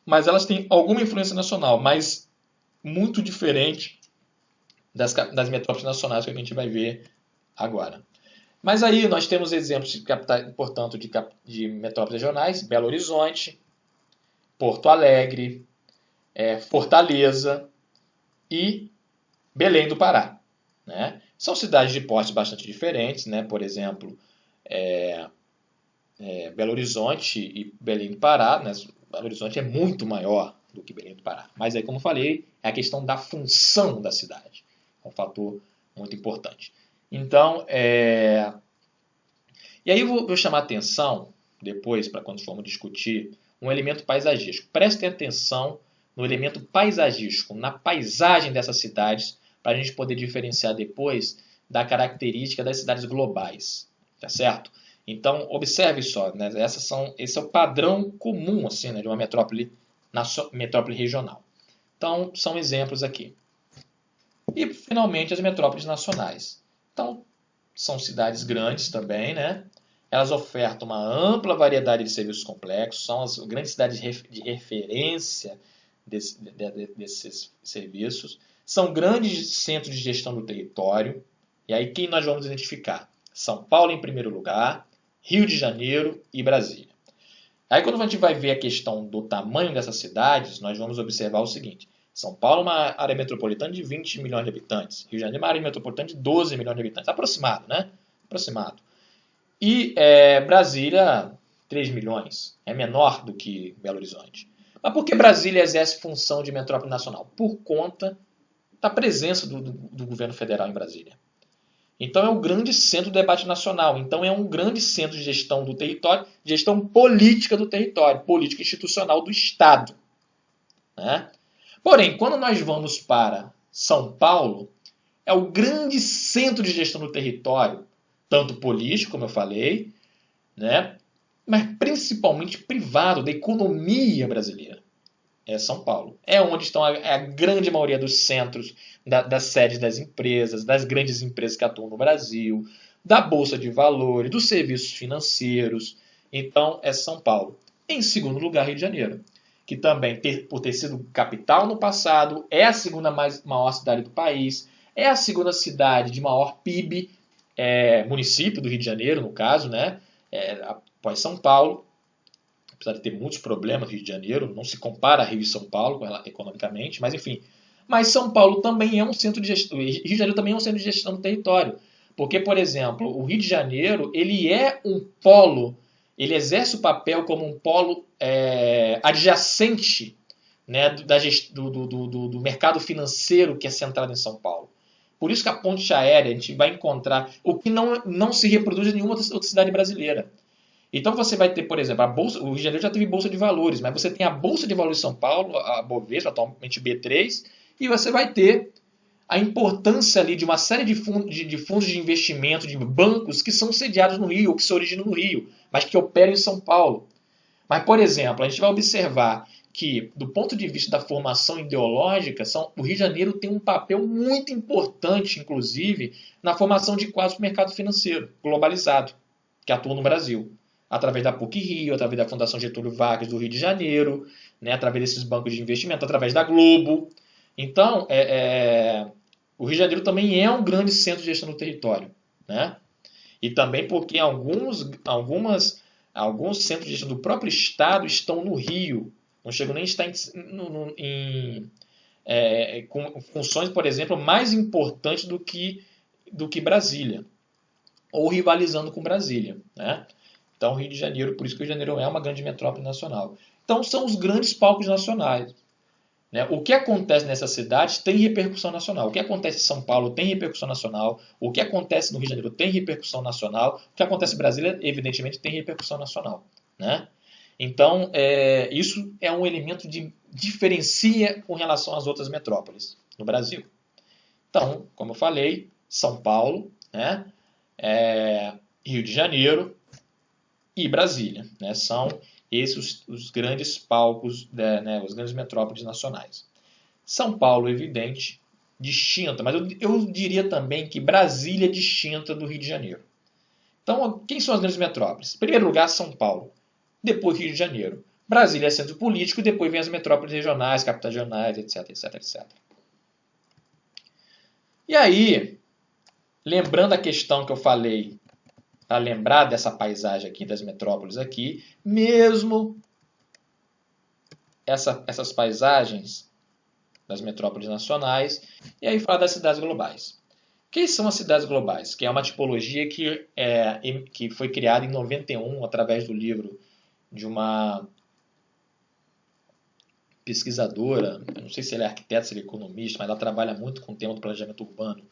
mas elas têm alguma influência nacional, mas muito diferente das metrópoles nacionais que a gente vai ver agora. Mas aí nós temos exemplos, portanto, de metrópoles regionais: Belo Horizonte, Porto Alegre, Fortaleza e Belém do Pará. Né? São cidades de portes bastante diferentes, né? Por exemplo, Belo Horizonte e Belém do Pará. Né? Belo Horizonte é muito maior do que Belém do Pará. Mas aí, como eu falei, é a questão da função da cidade. É um fator muito importante. Então, e aí eu vou chamar a atenção, depois, para quando formos discutir, um elemento paisagístico. Prestem atenção no elemento paisagístico, na paisagem dessas cidades, para a gente poder diferenciar depois da característica das cidades globais. Tá certo? Então, observe só, né? Esse é o padrão comum assim, né, de uma metrópole regional. Então, são exemplos aqui. E, finalmente, as metrópoles nacionais. Então, são cidades grandes também, né? Elas ofertam uma ampla variedade de serviços complexos, são as grandes cidades de referência desses serviços, são grandes centros de gestão do território. E aí quem nós vamos identificar? São Paulo em primeiro lugar, Rio de Janeiro e Brasília. Aí quando a gente vai ver a questão do tamanho dessas cidades, nós vamos observar o seguinte: São Paulo é uma área metropolitana de 20 milhões de habitantes, Rio de Janeiro é uma área metropolitana de 12 milhões de habitantes, aproximado, né? Aproximado. E Brasília, 3 milhões, é menor do que Belo Horizonte. Mas por que Brasília exerce função de metrópole nacional? Por conta da presença do governo federal em Brasília. Então é um grande centro do debate nacional. Então é um grande centro de gestão do território, gestão política do território, política institucional do Estado. Né? Porém, quando nós vamos para São Paulo, é o grande centro de gestão do território, tanto político, como eu falei, né? Mas principalmente privado, da economia brasileira. É São Paulo. É onde estão a grande maioria dos centros, das sedes das empresas, das grandes empresas que atuam no Brasil, da Bolsa de Valores, dos serviços financeiros. Então, é São Paulo. Em segundo lugar, Rio de Janeiro, que também, por ter sido capital no passado, é a segunda maior cidade do país, é a segunda cidade de maior PIB, município do Rio de Janeiro, no caso, né? Após São Paulo. Apesar de ter muitos problemas no Rio de Janeiro, não se compara a Rio e São Paulo economicamente, mas enfim. Mas São Paulo também é um centro de gestão, Rio de Janeiro também é um centro de gestão do território. Porque, por exemplo, o Rio de Janeiro, ele é um polo, ele exerce o papel como um polo adjacente, né, do mercado financeiro que é centrado em São Paulo. Por isso que a ponte aérea, a gente vai encontrar o que não se reproduz em nenhuma outra cidade brasileira. Então você vai ter, por exemplo, o Rio de Janeiro já teve Bolsa de Valores, mas você tem a Bolsa de Valores de São Paulo, a Bovespa, atualmente B3, e você vai ter a importância ali de uma série de fundos de investimento, de bancos que são sediados no Rio, ou que se originam no Rio, mas que operam em São Paulo. Mas, por exemplo, a gente vai observar que, do ponto de vista da formação ideológica, o Rio de Janeiro tem um papel muito importante, inclusive, na formação de quadros do mercado financeiro globalizado, que atua no Brasil, através da PUC-Rio, através da Fundação Getúlio Vargas do Rio de Janeiro, né, através desses bancos de investimento, através da Globo. Então, o Rio de Janeiro também é um grande centro de gestão do território, né? E também porque alguns centros de gestão do próprio Estado estão no Rio, não chegam nem a estar com funções, por exemplo, mais importantes do que Brasília, ou rivalizando com Brasília, né? Então, o Rio de Janeiro, por isso que o Rio de Janeiro é uma grande metrópole nacional. Então, são os grandes palcos nacionais, né? O que acontece nessas cidades tem repercussão nacional. O que acontece em São Paulo tem repercussão nacional. O que acontece no Rio de Janeiro tem repercussão nacional. O que acontece em Brasília, evidentemente, tem repercussão nacional, né? Então, isso é um elemento que diferencia com relação às outras metrópoles no Brasil. Então, como eu falei, São Paulo, né? Rio de Janeiro e Brasília, né? São esses os grandes palcos, né? As grandes metrópoles nacionais. São Paulo, evidente, distinta, mas eu diria também que Brasília é distinta do Rio de Janeiro. Então, quem são as grandes metrópoles? Em primeiro lugar, São Paulo. Depois, Rio de Janeiro. Brasília é centro político e depois vem as metrópoles regionais, capitais regionais, etc, etc, etc. E aí, lembrando a questão que eu falei, para lembrar dessa paisagem aqui, das metrópoles aqui, mesmo essas paisagens das metrópoles nacionais, e aí falar das cidades globais. Quem são as cidades globais? Que é uma tipologia que foi criada em 91 através do livro de uma pesquisadora, eu não sei se ela é arquiteta, se ela é economista, mas ela trabalha muito com o tema do planejamento urbano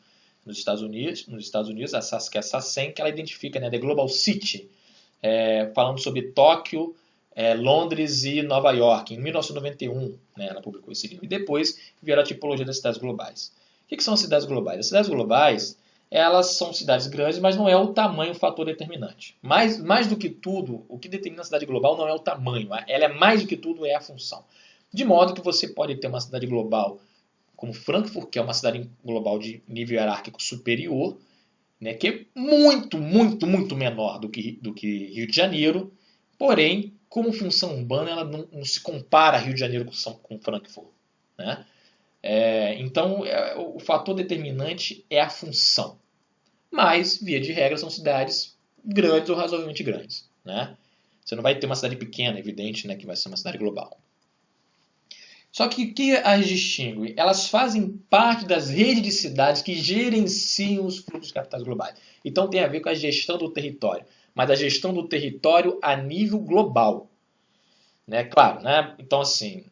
nos Estados Unidos, a Saskia Sassen, que ela identifica, né, The Global City, falando sobre Tóquio, Londres e Nova York. Em 1991, né, ela publicou esse livro. E depois vieram a tipologia das cidades globais. O que são as cidades globais? As cidades globais, elas são cidades grandes, mas não é o tamanho o fator determinante. Mais do que tudo, o que determina a cidade global não é o tamanho. Ela é mais do que tudo, é a função. De modo que você pode ter uma cidade global como Frankfurt, que é uma cidade global de nível hierárquico superior, né, que é muito, muito, muito menor do que Rio de Janeiro, porém, como função urbana, ela não se compara a Rio de Janeiro com Frankfurt, né? Então, o fator determinante é a função. Mas, via de regra, são cidades grandes ou razoavelmente grandes, né? Você não vai ter uma cidade pequena, evidente, né, que vai ser uma cidade global. Só que o que as distingue? Elas fazem parte das redes de cidades que gerenciam os fluxos de capitais globais. Então tem a ver com a gestão do território, mas a gestão do território a nível global, né? Claro, né? Então assim,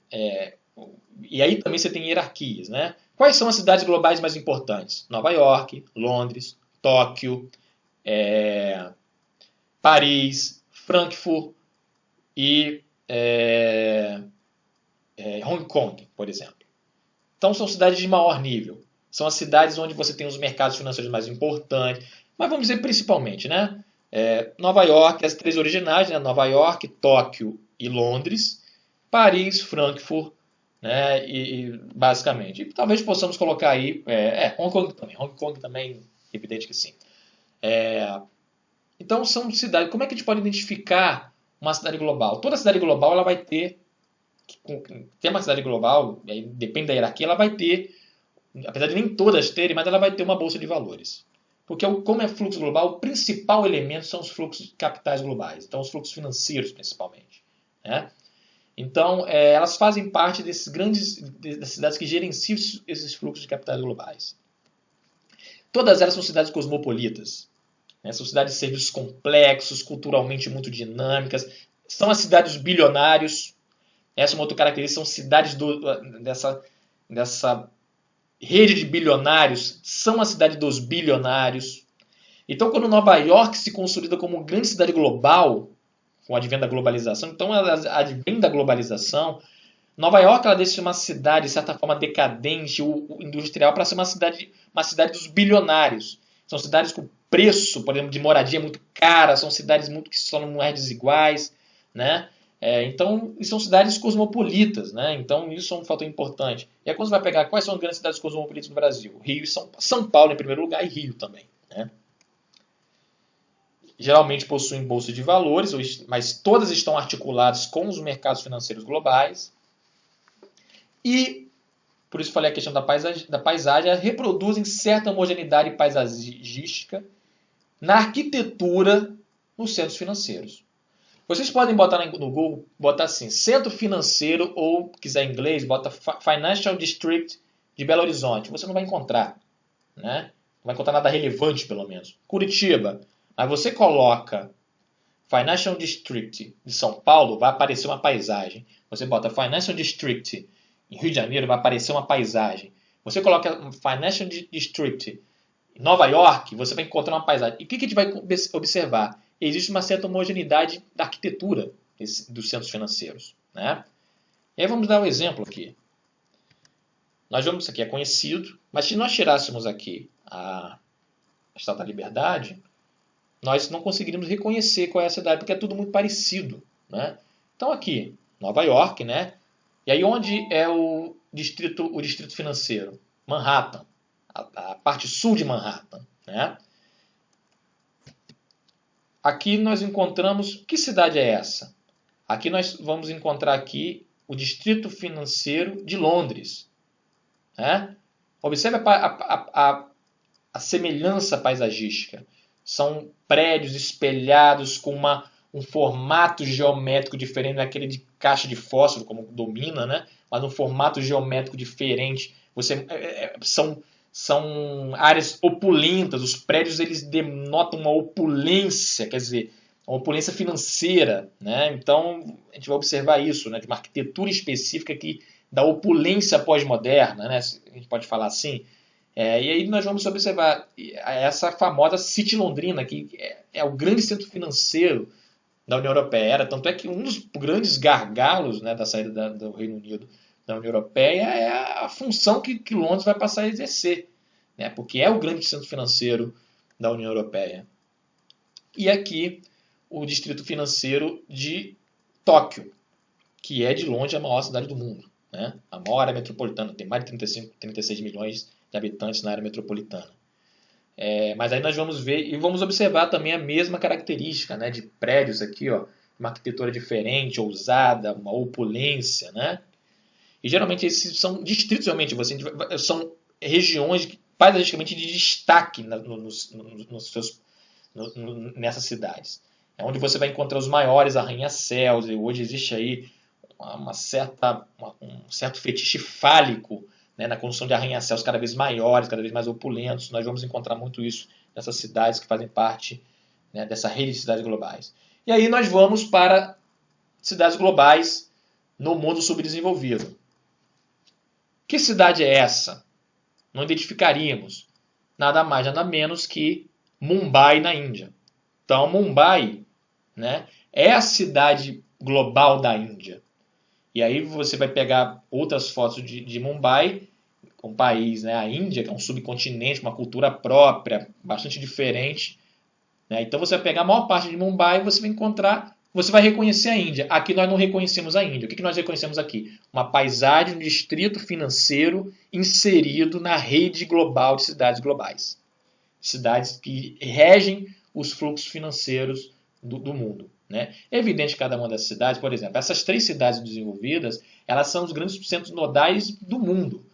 e aí também você tem hierarquias, né? Quais são as cidades globais mais importantes? Nova York, Londres, Tóquio, Paris, Frankfurt e Hong Kong, por exemplo. Então são cidades de maior nível. São as cidades onde você tem os mercados financeiros mais importantes. Mas vamos dizer principalmente, né? Nova York, as três originais, né? Nova York, Tóquio e Londres. Paris, Frankfurt, né? E basicamente. E talvez possamos colocar aí Hong Kong também. Hong Kong também, evidente que sim. Então são cidades. Como é que a gente pode identificar uma cidade global? Toda cidade global ela vai ter uma cidade global, depende da hierarquia, ela vai ter, apesar de nem todas terem, mas ela vai ter uma bolsa de valores. Porque como é fluxo global, o principal elemento são os fluxos de capitais globais, então os fluxos financeiros principalmente, né? Então, elas fazem parte das cidades que gerenciam esses fluxos de capitais globais. Todas elas são cidades cosmopolitas, né? São cidades de serviços complexos, culturalmente muito dinâmicas, são as cidades dos bilionários. Essa é uma outra característica, são cidades dessa rede de bilionários, são a cidade dos bilionários. Então, quando Nova York se consolida como uma grande cidade global, com o advento da globalização, então ela advém da globalização, Nova York ela deixa uma cidade, de certa forma, decadente, industrial, para ser uma cidade dos bilionários. São cidades com preço, por exemplo, de moradia muito cara, são cidades muito que são moedas desiguais, né? Então, são cidades cosmopolitas, né? Então, isso é um fator importante. E aí, quando você vai pegar quais são as grandes cidades cosmopolitas no Brasil? Rio e São Paulo, em primeiro lugar, e Rio também, né? Geralmente possuem bolsa de valores, mas todas estão articuladas com os mercados financeiros globais. E, por isso falei a questão da paisagem, reproduzem certa homogeneidade paisagística na arquitetura nos centros financeiros. Vocês podem botar no Google, botar assim, centro financeiro, ou, quiser em inglês, bota Financial District de Belo Horizonte. Você não vai encontrar, né? Não vai encontrar nada relevante, pelo menos. Curitiba. Aí você coloca Financial District de São Paulo, vai aparecer uma paisagem. Você bota Financial District em Rio de Janeiro, vai aparecer uma paisagem. Você coloca Financial District em Nova York, você vai encontrar uma paisagem. E o que a gente vai observar? Existe uma certa homogeneidade da arquitetura dos centros financeiros, né? E aí vamos dar um exemplo aqui. Nós vamos, isso aqui é conhecido, mas se nós tirássemos aqui a Estátua da Liberdade, nós não conseguiríamos reconhecer qual é a cidade, porque é tudo muito parecido, né? Então aqui, Nova York, né? E aí onde é o distrito financeiro? Manhattan, a parte sul de Manhattan, né? Aqui nós encontramos, que cidade é essa? Aqui nós vamos encontrar aqui o distrito financeiro de Londres, né? Observe a semelhança paisagística. São prédios espelhados com um formato geométrico diferente daquele de caixa de fósforo, como domina, né? Mas um formato geométrico diferente. São áreas opulentas, os prédios eles denotam uma opulência, quer dizer, uma opulência financeira, né? Então, a gente vai observar isso, né? De uma arquitetura específica que da opulência pós-moderna, né? A gente pode falar assim. E aí nós vamos observar essa famosa City Londrina, que é o grande centro financeiro da União Europeia. Tanto é que um dos grandes gargalos, né, da saída do Reino Unido da União Europeia é a função que Londres vai passar a exercer, né, porque é o grande centro financeiro da União Europeia. E aqui o distrito financeiro de Tóquio, que é de longe a maior cidade do mundo, né, a maior área metropolitana, tem mais de 36 milhões de habitantes na área metropolitana. Mas aí nós vamos ver e vamos observar também a mesma característica, né, de prédios aqui, ó, uma arquitetura diferente, ousada, uma opulência, né? E geralmente esses são distritos, realmente, são regiões paisagicamente de destaque nessas cidades. É onde você vai encontrar os maiores arranha-céus, e hoje existe aí um certo fetiche fálico, né, na construção de arranha-céus cada vez maiores, cada vez mais opulentos. Nós vamos encontrar muito isso nessas cidades que fazem parte, né, dessa rede de cidades globais. E aí nós vamos para cidades globais no mundo subdesenvolvido. Que cidade é essa? Não identificaríamos nada mais, nada menos que Mumbai, na Índia. Então, Mumbai, né, é a cidade global da Índia. E aí você vai pegar outras fotos de Mumbai, um país, né, a Índia, que é um subcontinente, uma cultura própria, bastante diferente, né? Então você vai pegar a maior parte de Mumbai e você vai reconhecer a Índia. Aqui nós não reconhecemos a Índia. O que nós reconhecemos aqui? Uma paisagem, um distrito financeiro inserido na rede global de cidades globais. Cidades que regem os fluxos financeiros do mundo, né? É evidente que cada uma dessas cidades, por exemplo, essas 3 cidades desenvolvidas, elas são os grandes centros nodais do mundo.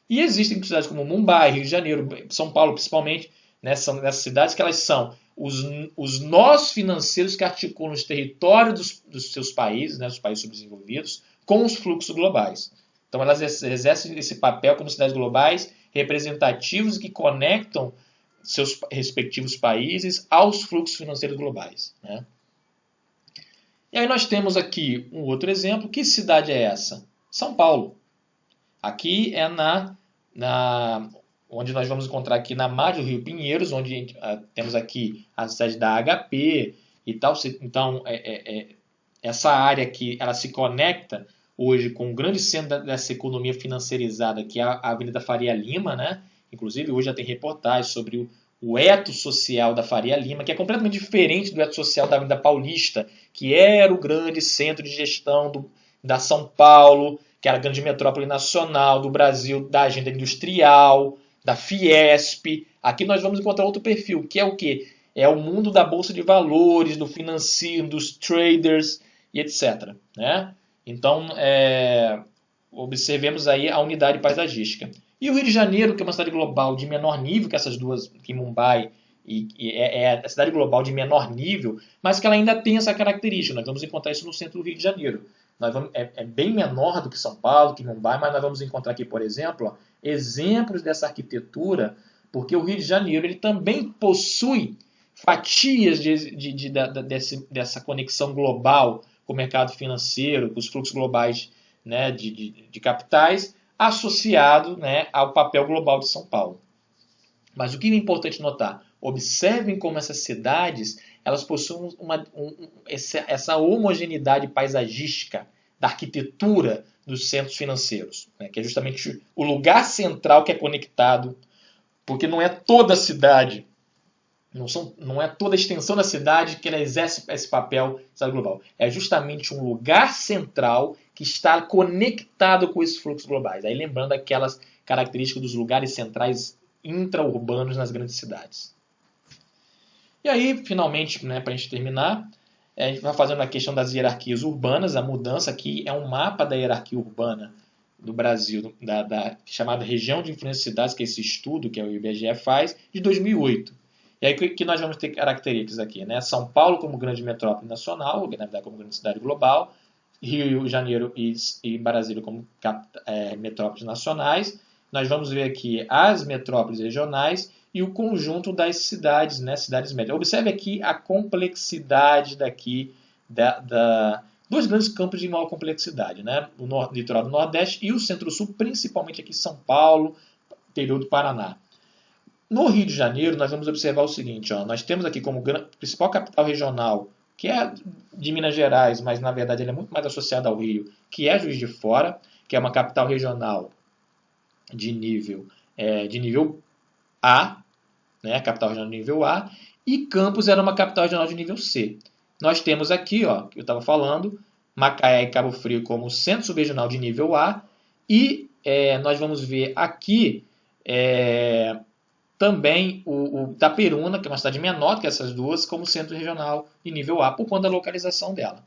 E existem cidades como Mumbai, Rio de Janeiro, São Paulo principalmente, né? São essas cidades que elas são os nós financeiros que articulam os territórios dos seus países, né, dos países subdesenvolvidos, com os fluxos globais. Então elas exercem esse papel como cidades globais representativos que conectam seus respectivos países aos fluxos financeiros globais, né? E aí nós temos aqui um outro exemplo. Que cidade é essa? São Paulo. Aqui é onde nós vamos encontrar aqui na margem do Rio Pinheiros, onde temos aqui a cidade da HP e tal. Então, essa área aqui, ela se conecta hoje com um grande centro dessa economia financeirizada, que é a Avenida Faria Lima, né? Inclusive, hoje já tem reportagem sobre o ethos social da Faria Lima, que é completamente diferente do ethos social da Avenida Paulista, que era o grande centro de gestão da São Paulo, que era a grande metrópole nacional do Brasil, da agenda industrial, da Fiesp. Aqui nós vamos encontrar outro perfil, que é o quê? É o mundo da bolsa de valores, do financeiro, dos traders e etc. Né? Então, observemos aí a unidade paisagística. E o Rio de Janeiro, que é uma cidade global de menor nível que essas duas, que Mumbai é a cidade global de menor nível, mas que ela ainda tem essa característica. Nós vamos encontrar isso no centro do Rio de Janeiro. É bem menor do que São Paulo, que Mumbai, mas nós vamos encontrar aqui, por exemplo, exemplos dessa arquitetura, porque o Rio de Janeiro ele também possui fatias dessa conexão global com o mercado financeiro, com os fluxos globais, né, de capitais, associado, né, ao papel global de São Paulo. Mas o que é importante notar? Observem como essas cidades elas possuem essa homogeneidade paisagística da arquitetura dos centros financeiros, né, que é justamente o lugar central que é conectado, porque não é toda a cidade, não é toda a extensão da cidade que ela exerce esse papel global. É justamente um lugar central que está conectado com esses fluxos globais. Aí lembrando aquelas características dos lugares centrais intra-urbanos nas grandes cidades. E aí, finalmente, né, para a gente terminar, a gente vai fazendo a questão das hierarquias urbanas. A mudança aqui é um mapa da hierarquia urbana do Brasil, chamada Região de Influência de Cidades, que é esse estudo que o IBGE faz, de 2008. E aí que nós vamos ter características aqui, né? São Paulo como grande metrópole nacional, na verdade como grande cidade global, Rio de Janeiro e Brasília como metrópoles nacionais. Nós vamos ver aqui as metrópoles regionais e o conjunto das cidades, né? Cidades médias. Observe aqui a complexidade daqui dois grandes campos de maior complexidade, né? O litoral do Nordeste e o Centro-Sul, principalmente aqui São Paulo, interior do Paraná. No Rio de Janeiro, nós vamos observar o seguinte, nós temos aqui como principal capital regional, que é de Minas Gerais, mas na verdade ele é muito mais associado ao Rio, que é Juiz de Fora, que é uma capital regional de nível A, né, capital regional de nível A, e Campos era uma capital regional de nível C. Nós temos aqui, que eu estava falando, Macaé e Cabo Frio como centro subregional de nível A, e nós vamos ver aqui também o Itaperuna, que é uma cidade menor que essas duas, como centro regional de nível A, por conta da localização dela.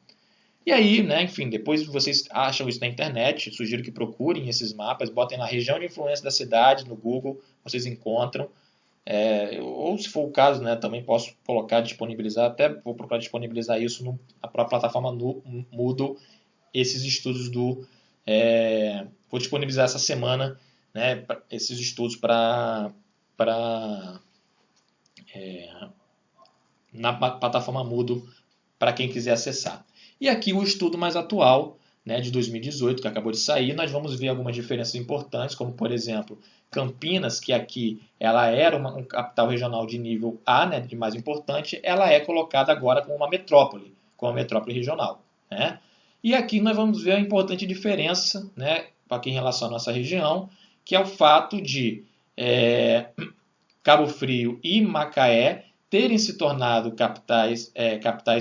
E aí, né, enfim, depois vocês acham isso na internet, sugiro que procurem esses mapas, botem na região de influência da cidade, no Google, vocês encontram. Ou se for o caso, né, também posso colocar, disponibilizar, até vou procurar disponibilizar isso na própria plataforma Moodle, esses estudos vou disponibilizar essa semana, né, esses estudos na plataforma Moodle para quem quiser acessar. E aqui o estudo mais atual, né, de 2018, que acabou de sair, nós vamos ver algumas diferenças importantes, como por exemplo, Campinas, que aqui ela era uma capital regional de nível A, né, de mais importante, ela é colocada agora como uma metrópole regional. Né? E aqui nós vamos ver a importante diferença, né, aqui em relação à nossa região, que é o fato de Cabo Frio e Macaé terem se tornado capitais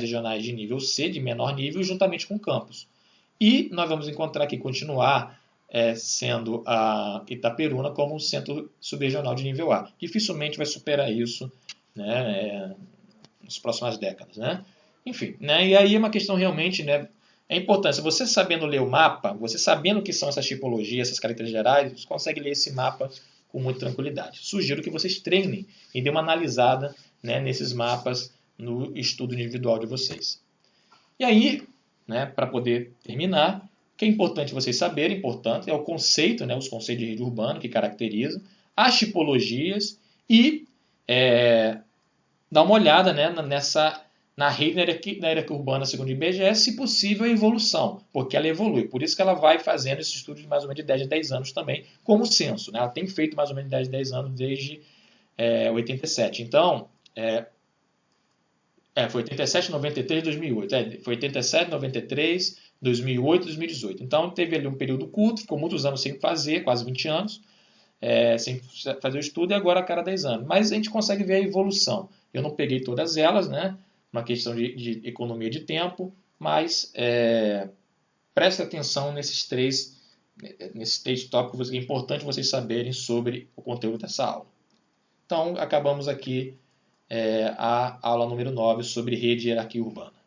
regionais de nível C, de menor nível, juntamente com Campos. E nós vamos encontrar aqui, continuar sendo a Itaperuna como um centro subregional de nível A. Dificilmente vai superar isso, né, nas próximas décadas. Né? Enfim, né, e aí é uma questão realmente, né, é importante. Você sabendo ler o mapa, você sabendo o que são essas tipologias, essas características gerais, você consegue ler esse mapa com muita tranquilidade. Sugiro que vocês treinem e dêem uma analisada, né, nesses mapas no estudo individual de vocês. E aí, né, para poder terminar, o que é importante vocês saberem, é o conceito, né, os conceitos de rede urbana que caracterizam, as tipologias e dar uma olhada, né, na rede da hierarquia urbana segundo o IBGE, se possível a evolução, porque ela evolui. Por isso que ela vai fazendo esse estudo de mais ou menos de 10 a 10 anos também, como censo. Né? Ela tem feito mais ou menos de 10 a 10 anos desde 87. Então, foi 87, 93, 2008. Foi 87, 93, 2008, 2018. Então, teve ali um período curto, ficou muitos anos sem fazer, quase 20 anos. sem fazer o estudo, e agora a cada 10 anos. Mas a gente consegue ver a evolução. Eu não peguei todas elas, né? Uma questão de economia de tempo, mas preste atenção nesses três tópicos que é importante vocês saberem sobre o conteúdo dessa aula. Então, acabamos aqui a aula número 9 sobre rede e hierarquia urbana.